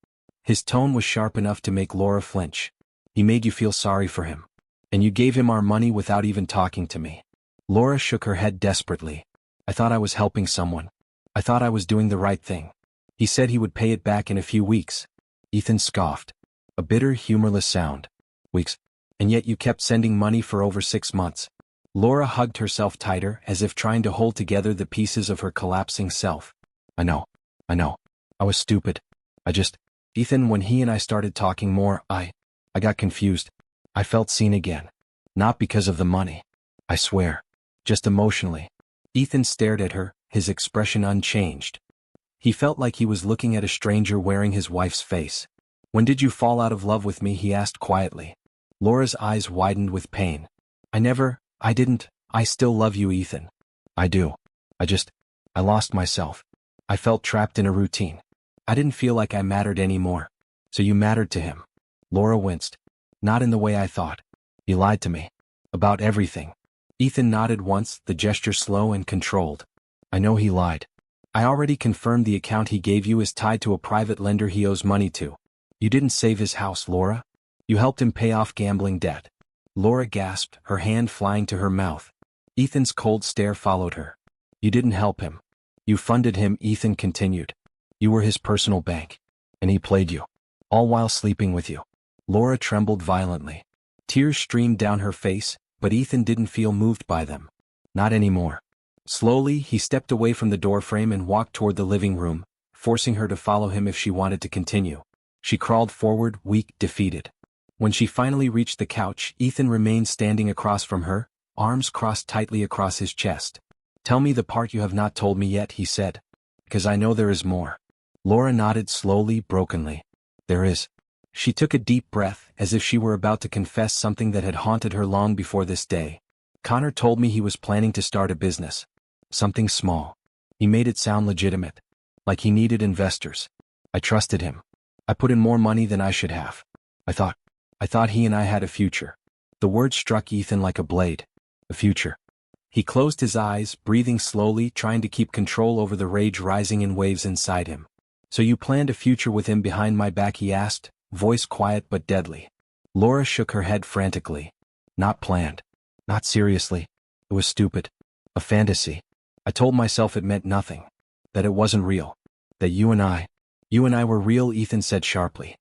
His tone was sharp enough to make Laura flinch. He made you feel sorry for him. And you gave him our money without even talking to me. Laura shook her head desperately. I thought I was helping someone. I thought I was doing the right thing. He said he would pay it back in a few weeks. Ethan scoffed. A bitter, humorless sound. Weeks. And yet you kept sending money for over 6 months. Laura hugged herself tighter, as if trying to hold together the pieces of her collapsing self. I know. I was stupid. Ethan, when he and I started talking more, I got confused. I felt seen again. Not because of the money. I swear. Just emotionally. Ethan stared at her, his expression unchanged. He felt like he was looking at a stranger wearing his wife's face. When did you fall out of love with me? He asked quietly. Laura's eyes widened with pain. I still love you, Ethan. I do. I lost myself. I felt trapped in a routine. I didn't feel like I mattered anymore. So you mattered to him. Laura winced. Not in the way I thought. He lied to me. About everything. Ethan nodded once, the gesture slow and controlled. I know he lied. I already confirmed the account he gave you is tied to a private lender he owes money to. You didn't save his house, Laura. You helped him pay off gambling debt. Laura gasped, her hand flying to her mouth. Ethan's cold stare followed her. You didn't help him. You funded him, Ethan continued. You were his personal bank. And he played you. All while sleeping with you. Laura trembled violently. Tears streamed down her face, but Ethan didn't feel moved by them. Not anymore. Slowly, he stepped away from the doorframe and walked toward the living room, forcing her to follow him if she wanted to continue. She crawled forward, weak, defeated. When she finally reached the couch, Ethan remained standing across from her, arms crossed tightly across his chest. Tell me the part you have not told me yet, he said. Because I know there is more. Laura nodded slowly, brokenly. There is. She took a deep breath, as if she were about to confess something that had haunted her long before this day. Connor told me he was planning to start a business. Something small. He made it sound legitimate. Like he needed investors. I trusted him. I put in more money than I should have. I thought he and I had a future. The word struck Ethan like a blade. A future. He closed his eyes, breathing slowly, trying to keep control over the rage rising in waves inside him. So you planned a future with him behind my back, he asked, voice quiet but deadly. Laura shook her head frantically. Not planned. Not seriously. It was stupid. A fantasy. I told myself it meant nothing. That it wasn't real. That you and I were real, Ethan said sharply.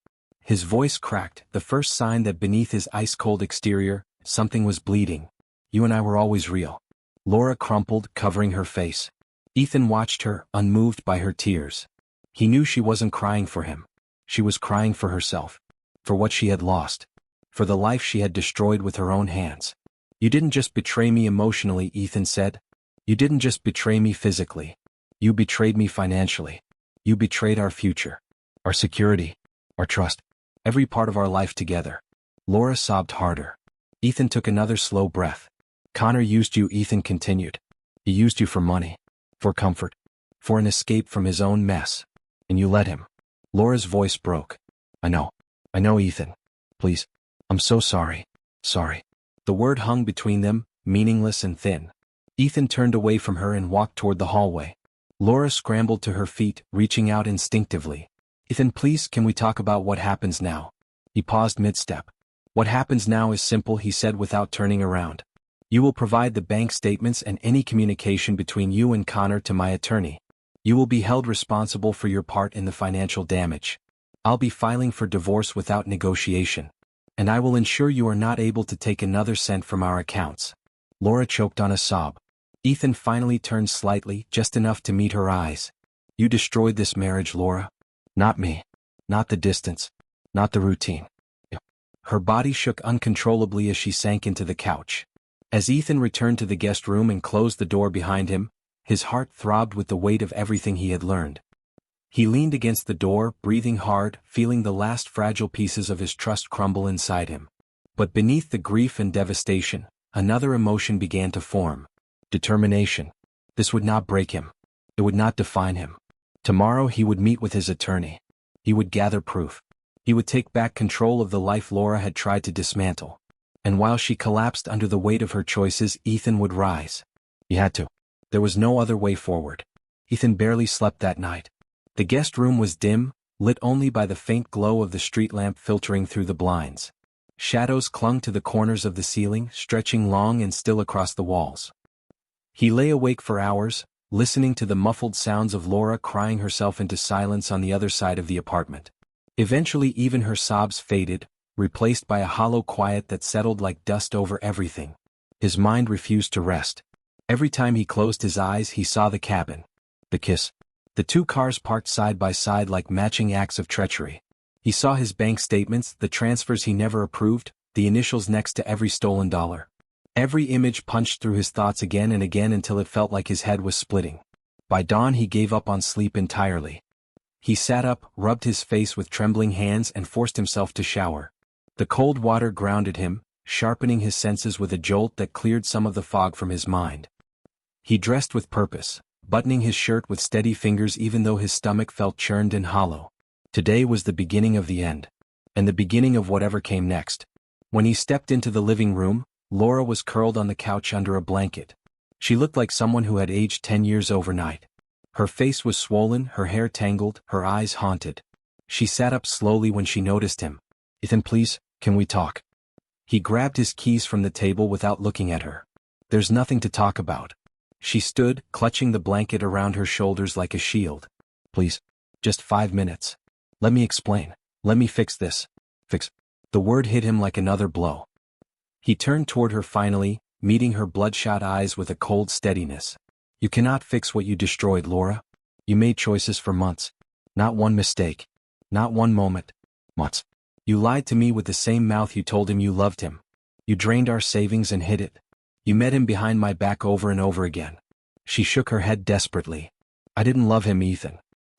His voice cracked, the first sign that beneath his ice-cold exterior, something was bleeding. You and I were always real. Laura crumpled, covering her face. Ethan watched her, unmoved by her tears. He knew she wasn't crying for him. She was crying for herself. For what she had lost. For the life she had destroyed with her own hands. You didn't just betray me emotionally, Ethan said. You didn't just betray me physically. You betrayed me financially. You betrayed our future. Our security. Our trust. Every part of our life together. Laura sobbed harder. Ethan took another slow breath. Connor used you, Ethan continued. He used you for money. For comfort. For an escape from his own mess. And you let him. Laura's voice broke. I know, Ethan. Please. I'm so sorry. Sorry. The word hung between them, meaningless and thin. Ethan turned away from her and walked toward the hallway. Laura scrambled to her feet, reaching out instinctively. Ethan, please, can we talk about what happens now? He paused mid-step. What happens now is simple, he said without turning around. You will provide the bank statements and any communication between you and Connor to my attorney. You will be held responsible for your part in the financial damage. I'll be filing for divorce without negotiation. And I will ensure you are not able to take another cent from our accounts. Laura choked on a sob. Ethan finally turned slightly, just enough to meet her eyes. You destroyed this marriage, Laura. Not me. Not the distance. Not the routine. Her body shook uncontrollably as she sank into the couch. As Ethan returned to the guest room and closed the door behind him, his heart throbbed with the weight of everything he had learned. He leaned against the door, breathing hard, feeling the last fragile pieces of his trust crumble inside him. But beneath the grief and devastation, another emotion began to form. Determination. This would not break him. It would not define him. Tomorrow he would meet with his attorney. He would gather proof. He would take back control of the life Laura had tried to dismantle. And while she collapsed under the weight of her choices, Ethan would rise. He had to. There was no other way forward. Ethan barely slept that night. The guest room was dim, lit only by the faint glow of the street lamp filtering through the blinds. Shadows clung to the corners of the ceiling, stretching long and still across the walls. He lay awake for hours, listening to the muffled sounds of Laura crying herself into silence on the other side of the apartment. Eventually even her sobs faded, replaced by a hollow quiet that settled like dust over everything. His mind refused to rest. Every time he closed his eyes he saw the cabin. The kiss. The two cars parked side by side like matching acts of treachery. He saw his bank statements, the transfers he never approved, the initials next to every stolen dollar. Every image punched through his thoughts again and again until it felt like his head was splitting. By dawn he gave up on sleep entirely. He sat up, rubbed his face with trembling hands and forced himself to shower. The cold water grounded him, sharpening his senses with a jolt that cleared some of the fog from his mind. He dressed with purpose, buttoning his shirt with steady fingers even though his stomach felt churned and hollow. Today was the beginning of the end. And the beginning of whatever came next. When he stepped into the living room, Laura was curled on the couch under a blanket. She looked like someone who had aged 10 years overnight. Her face was swollen, her hair tangled, her eyes haunted. She sat up slowly when she noticed him. "Ethan, please, can we talk?" He grabbed his keys from the table without looking at her. "There's nothing to talk about." She stood, clutching the blanket around her shoulders like a shield. "Please, just 5 minutes. Let me explain. Let me fix this." Fix. The word hit him like another blow. He turned toward her finally, meeting her bloodshot eyes with a cold steadiness. "You cannot fix what you destroyed, Laura. You made choices for months. Not one mistake. Not one moment. Months. You lied to me with the same mouth you told him you loved him. You drained our savings and hid it. You met him behind my back over and over again." She shook her head desperately. "I didn't love him, Ethan.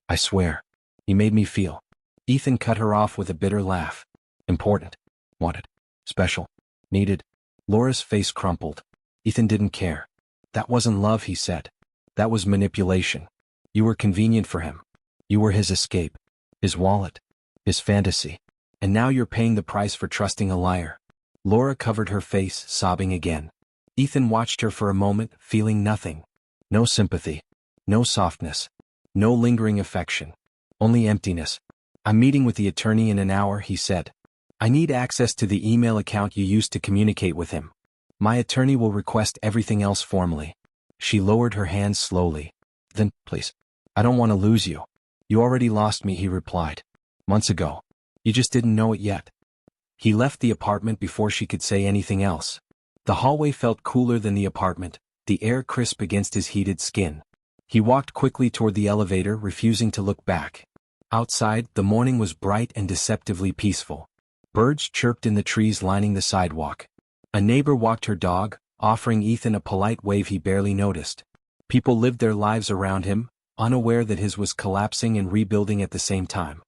I swear. He made me feel." Ethan cut her off with a bitter laugh. "Important. Wanted. Special. Needed." Laura's face crumpled. "Ethan didn't care. That wasn't love," he said. "That was manipulation. You were convenient for him. You were his escape. His wallet. His fantasy. And now you're paying the price for trusting a liar." Laura covered her face, sobbing again. Ethan watched her for a moment, feeling nothing. No sympathy. No softness. No lingering affection. Only emptiness. "I'm meeting with the attorney in an hour," he said. "I need access to the email account you used to communicate with him. My attorney will request everything else formally." She lowered her hands slowly. "Then, please. I don't want to lose you." "You already lost me," he replied. "Months ago. You just didn't know it yet." He left the apartment before she could say anything else. The hallway felt cooler than the apartment, the air crisp against his heated skin. He walked quickly toward the elevator, refusing to look back. Outside, the morning was bright and deceptively peaceful. Birds chirped in the trees lining the sidewalk. A neighbor walked her dog, offering Ethan a polite wave he barely noticed. People lived their lives around him, unaware that his was collapsing and rebuilding at the same time.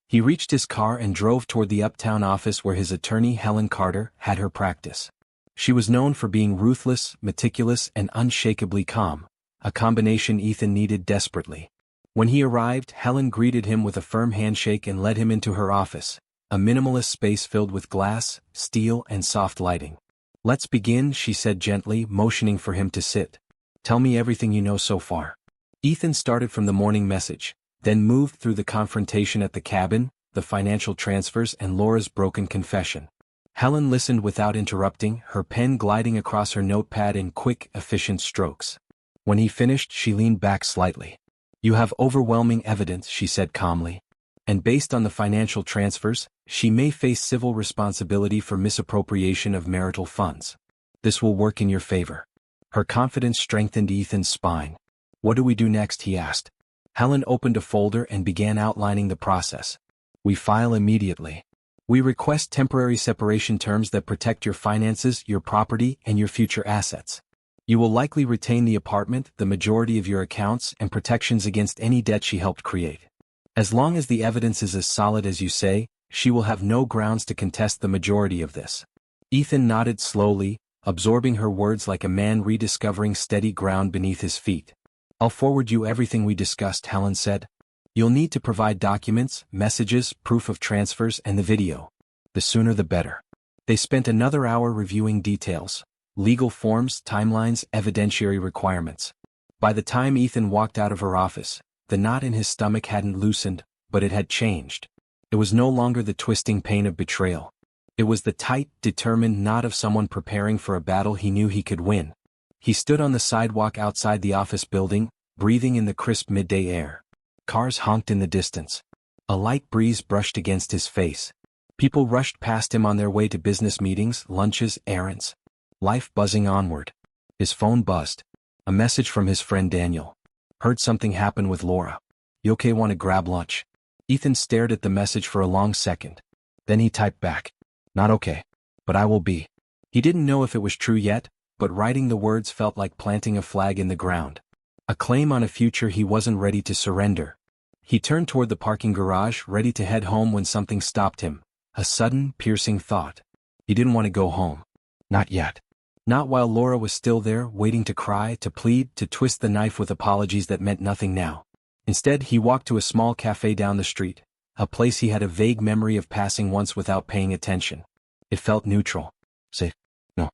He reached his car and drove toward the uptown office where his attorney, Helen Carter, had her practice. She was known for being ruthless, meticulous, and unshakably calm, a combination Ethan needed desperately. When he arrived, Helen greeted him with a firm handshake and led him into her office, a minimalist space filled with glass, steel, and soft lighting. "Let's begin," she said gently, motioning for him to sit. "Tell me everything you know so far." Ethan started from the morning message, then moved through the confrontation at the cabin, the financial transfers, and Laura's broken confession. Helen listened without interrupting, her pen gliding across her notepad in quick, efficient strokes. When he finished, she leaned back slightly. "You have overwhelming evidence," she said calmly. "And based on the financial transfers, she may face civil responsibility for misappropriation of marital funds. This will work in your favor." Her confidence strengthened Ethan's spine. "What do we do next?" he asked. Helen opened a folder and began outlining the process. "We file immediately. We request temporary separation terms that protect your finances, your property, and your future assets. You will likely retain the apartment, the majority of your accounts, and protections against any debt she helped create. As long as the evidence is as solid as you say, she will have no grounds to contest the majority of this." Ethan nodded slowly, absorbing her words like a man rediscovering steady ground beneath his feet. "I'll forward you everything we discussed," Helen said. "You'll need to provide documents, messages, proof of transfers, and the video. The sooner the better." They spent another hour reviewing details, legal forms, timelines, evidentiary requirements. By the time Ethan walked out of her office, the knot in his stomach hadn't loosened, but it had changed. It was no longer the twisting pain of betrayal. It was the tight, determined knot of someone preparing for a battle he knew he could win. He stood on the sidewalk outside the office building, breathing in the crisp midday air. Cars honked in the distance. A light breeze brushed against his face. People rushed past him on their way to business meetings, lunches, errands. Life buzzing onward. His phone buzzed. A message from his friend Daniel. "Heard something happen with Laura. You okay, want to grab lunch?" Ethan stared at the message for a long second. Then he typed back, "Not okay, but I will be." He didn't know if it was true yet, but writing the words felt like planting a flag in the ground. A claim on a future he wasn't ready to surrender. He turned toward the parking garage, ready to head home when something stopped him. A sudden, piercing thought. He didn't want to go home. Not yet. Not while Laura was still there, waiting to cry, to plead, to twist the knife with apologies that meant nothing now. Instead, he walked to a small cafe down the street, a place he had a vague memory of passing once without paying attention. It felt neutral. Safe. No.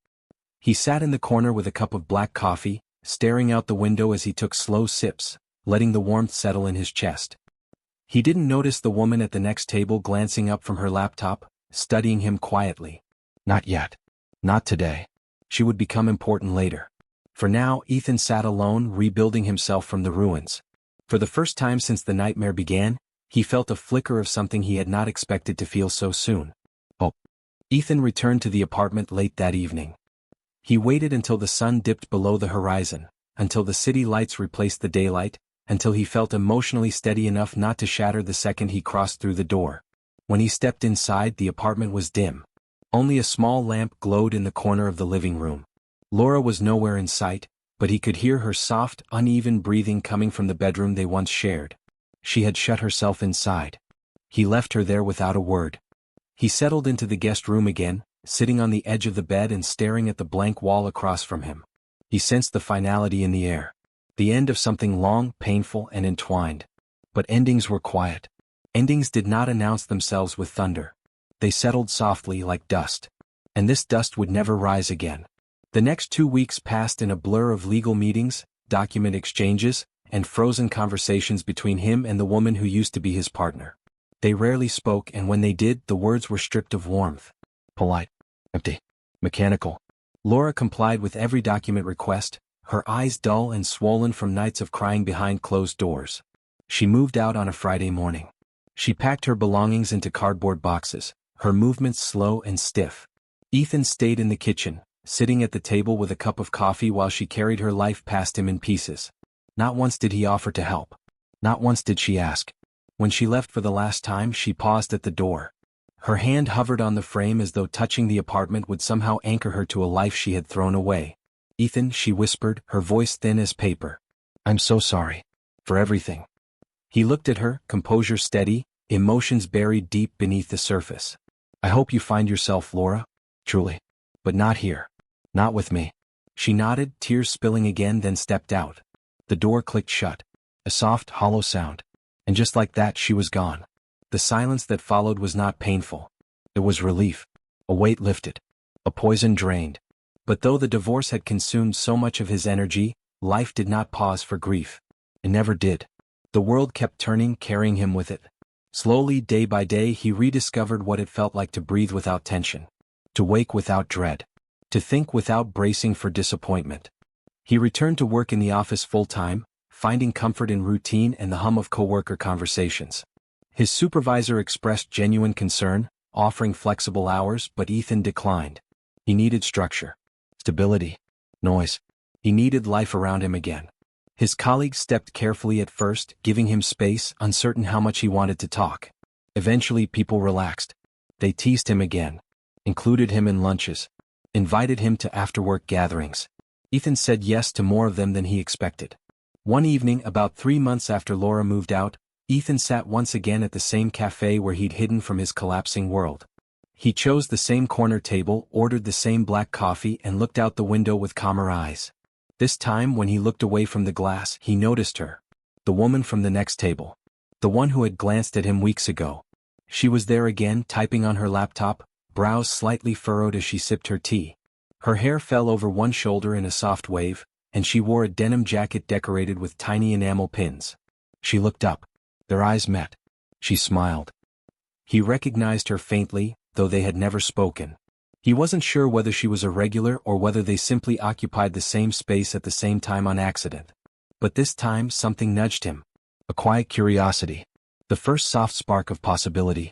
He sat in the corner with a cup of black coffee, staring out the window as he took slow sips, letting the warmth settle in his chest. He didn't notice the woman at the next table glancing up from her laptop, studying him quietly. Not yet. Not today. She would become important later. For now, Ethan sat alone, rebuilding himself from the ruins. For the first time since the nightmare began, he felt a flicker of something he had not expected to feel so soon. Hope. Ethan returned to the apartment late that evening. He waited until the sun dipped below the horizon, until the city lights replaced the daylight, until he felt emotionally steady enough not to shatter the second he crossed through the door. When he stepped inside, the apartment was dim. Only a small lamp glowed in the corner of the living room. Laura was nowhere in sight, but he could hear her soft, uneven breathing coming from the bedroom they once shared. She had shut herself inside. He left her there without a word. He settled into the guest room again, sitting on the edge of the bed and staring at the blank wall across from him. He sensed the finality in the air. The end of something long, painful, and entwined. But endings were quiet. Endings did not announce themselves with thunder. They settled softly like dust. And this dust would never rise again. The next 2 weeks passed in a blur of legal meetings, document exchanges, and frozen conversations between him and the woman who used to be his partner. They rarely spoke, and when they did, the words were stripped of warmth. Polite. Empty. Mechanical. Laura complied with every document request, her eyes dull and swollen from nights of crying behind closed doors. She moved out on a Friday morning. She packed her belongings into cardboard boxes, her movements slow and stiff. Ethan stayed in the kitchen, sitting at the table with a cup of coffee while she carried her life past him in pieces. Not once did he offer to help. Not once did she ask. When she left for the last time, she paused at the door. Her hand hovered on the frame as though touching the apartment would somehow anchor her to a life she had thrown away. Ethan, she whispered, her voice thin as paper. I'm so sorry. For everything. He looked at her, composure steady, emotions buried deep beneath the surface. I hope you find yourself, Laura. Truly. But not here. Not with me. She nodded, tears spilling again, then stepped out. The door clicked shut. A soft, hollow sound. And just like that, she was gone. The silence that followed was not painful. It was relief. A weight lifted. A poison drained. But though the divorce had consumed so much of his energy, life did not pause for grief. It never did. The world kept turning, carrying him with it. Slowly, day by day, he rediscovered what it felt like to breathe without tension. To wake without dread. To think without bracing for disappointment. He returned to work in the office full-time, finding comfort in routine and the hum of coworker conversations. His supervisor expressed genuine concern, offering flexible hours, but Ethan declined. He needed structure. Stability. Noise. He needed life around him again. His colleagues stepped carefully at first, giving him space, uncertain how much he wanted to talk. Eventually people relaxed. They teased him again. Included him in lunches. Invited him to after-work gatherings. Ethan said yes to more of them than he expected. One evening, about 3 months after Laura moved out, Ethan sat once again at the same cafe where he'd hidden from his collapsing world. He chose the same corner table, ordered the same black coffee, and looked out the window with calmer eyes. This time, when he looked away from the glass, he noticed her. The woman from the next table. The one who had glanced at him weeks ago. She was there again, typing on her laptop, brows slightly furrowed as she sipped her tea. Her hair fell over one shoulder in a soft wave, and she wore a denim jacket decorated with tiny enamel pins. She looked up. Their eyes met. She smiled. He recognized her faintly, though they had never spoken. He wasn't sure whether she was a regular or whether they simply occupied the same space at the same time on accident. But this time something nudged him. A quiet curiosity. The first soft spark of possibility.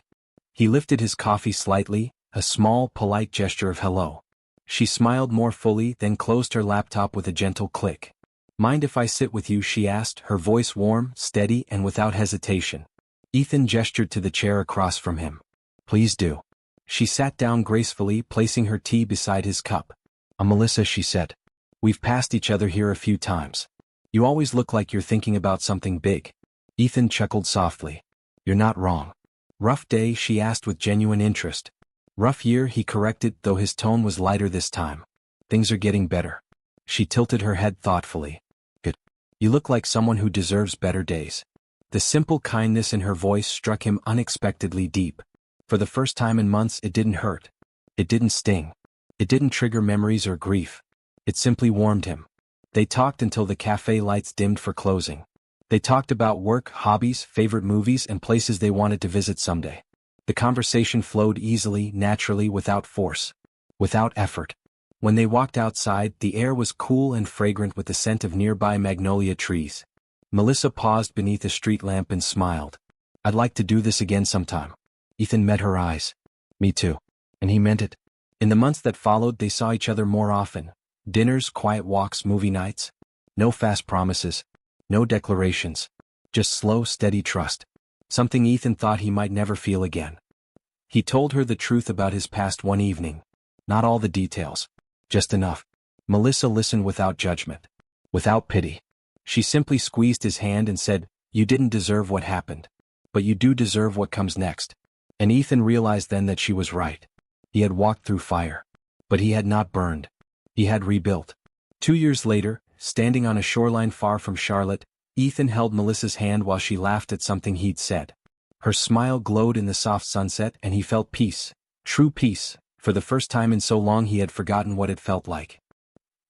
He lifted his coffee slightly, a small, polite gesture of hello. She smiled more fully, then closed her laptop with a gentle click. Mind if I sit with you, she asked, her voice warm, steady, and without hesitation. Ethan gestured to the chair across from him. Please do. She sat down gracefully, placing her tea beside his cup. I'm Melissa, she said. We've passed each other here a few times. You always look like you're thinking about something big. Ethan chuckled softly. You're not wrong. Rough day, she asked with genuine interest. Rough year, he corrected, though his tone was lighter this time. Things are getting better. She tilted her head thoughtfully. Good. You look like someone who deserves better days. The simple kindness in her voice struck him unexpectedly deep. For the first time in months, it didn't hurt. It didn't sting. It didn't trigger memories or grief. It simply warmed him. They talked until the cafe lights dimmed for closing. They talked about work, hobbies, favorite movies, and places they wanted to visit someday. The conversation flowed easily, naturally, without force. Without effort. When they walked outside, the air was cool and fragrant with the scent of nearby magnolia trees. Melissa paused beneath a street lamp and smiled. I'd like to do this again sometime. Ethan met her eyes. Me too. And he meant it. In the months that followed, they saw each other more often. Dinners, quiet walks, movie nights. No fast promises. No declarations. Just slow, steady trust. Something Ethan thought he might never feel again. He told her the truth about his past one evening. Not all the details. Just enough. Melissa listened without judgment. Without pity. She simply squeezed his hand and said, You didn't deserve what happened. But you do deserve what comes next. And Ethan realized then that she was right. He had walked through fire. But he had not burned. He had rebuilt. 2 years later, standing on a shoreline far from Charlotte, Ethan held Melissa's hand while she laughed at something he'd said. Her smile glowed in the soft sunset and he felt peace. True peace. For the first time in so long he had forgotten what it felt like.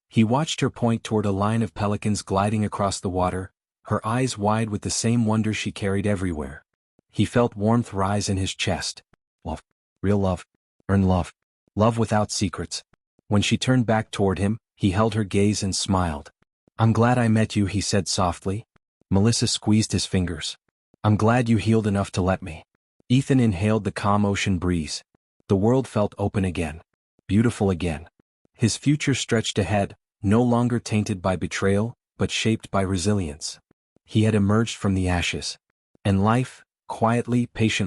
He watched her point toward a line of pelicans gliding across the water, her eyes wide with the same wonder she carried everywhere. He felt warmth rise in his chest. Love. Real love. Earned love. Love without secrets. When she turned back toward him, he held her gaze and smiled. I'm glad I met you, he said softly. Melissa squeezed his fingers. I'm glad you healed enough to let me. Ethan inhaled the calm ocean breeze. The world felt open again. Beautiful again. His future stretched ahead, no longer tainted by betrayal, but shaped by resilience. He had emerged from the ashes. And life, quietly, patiently,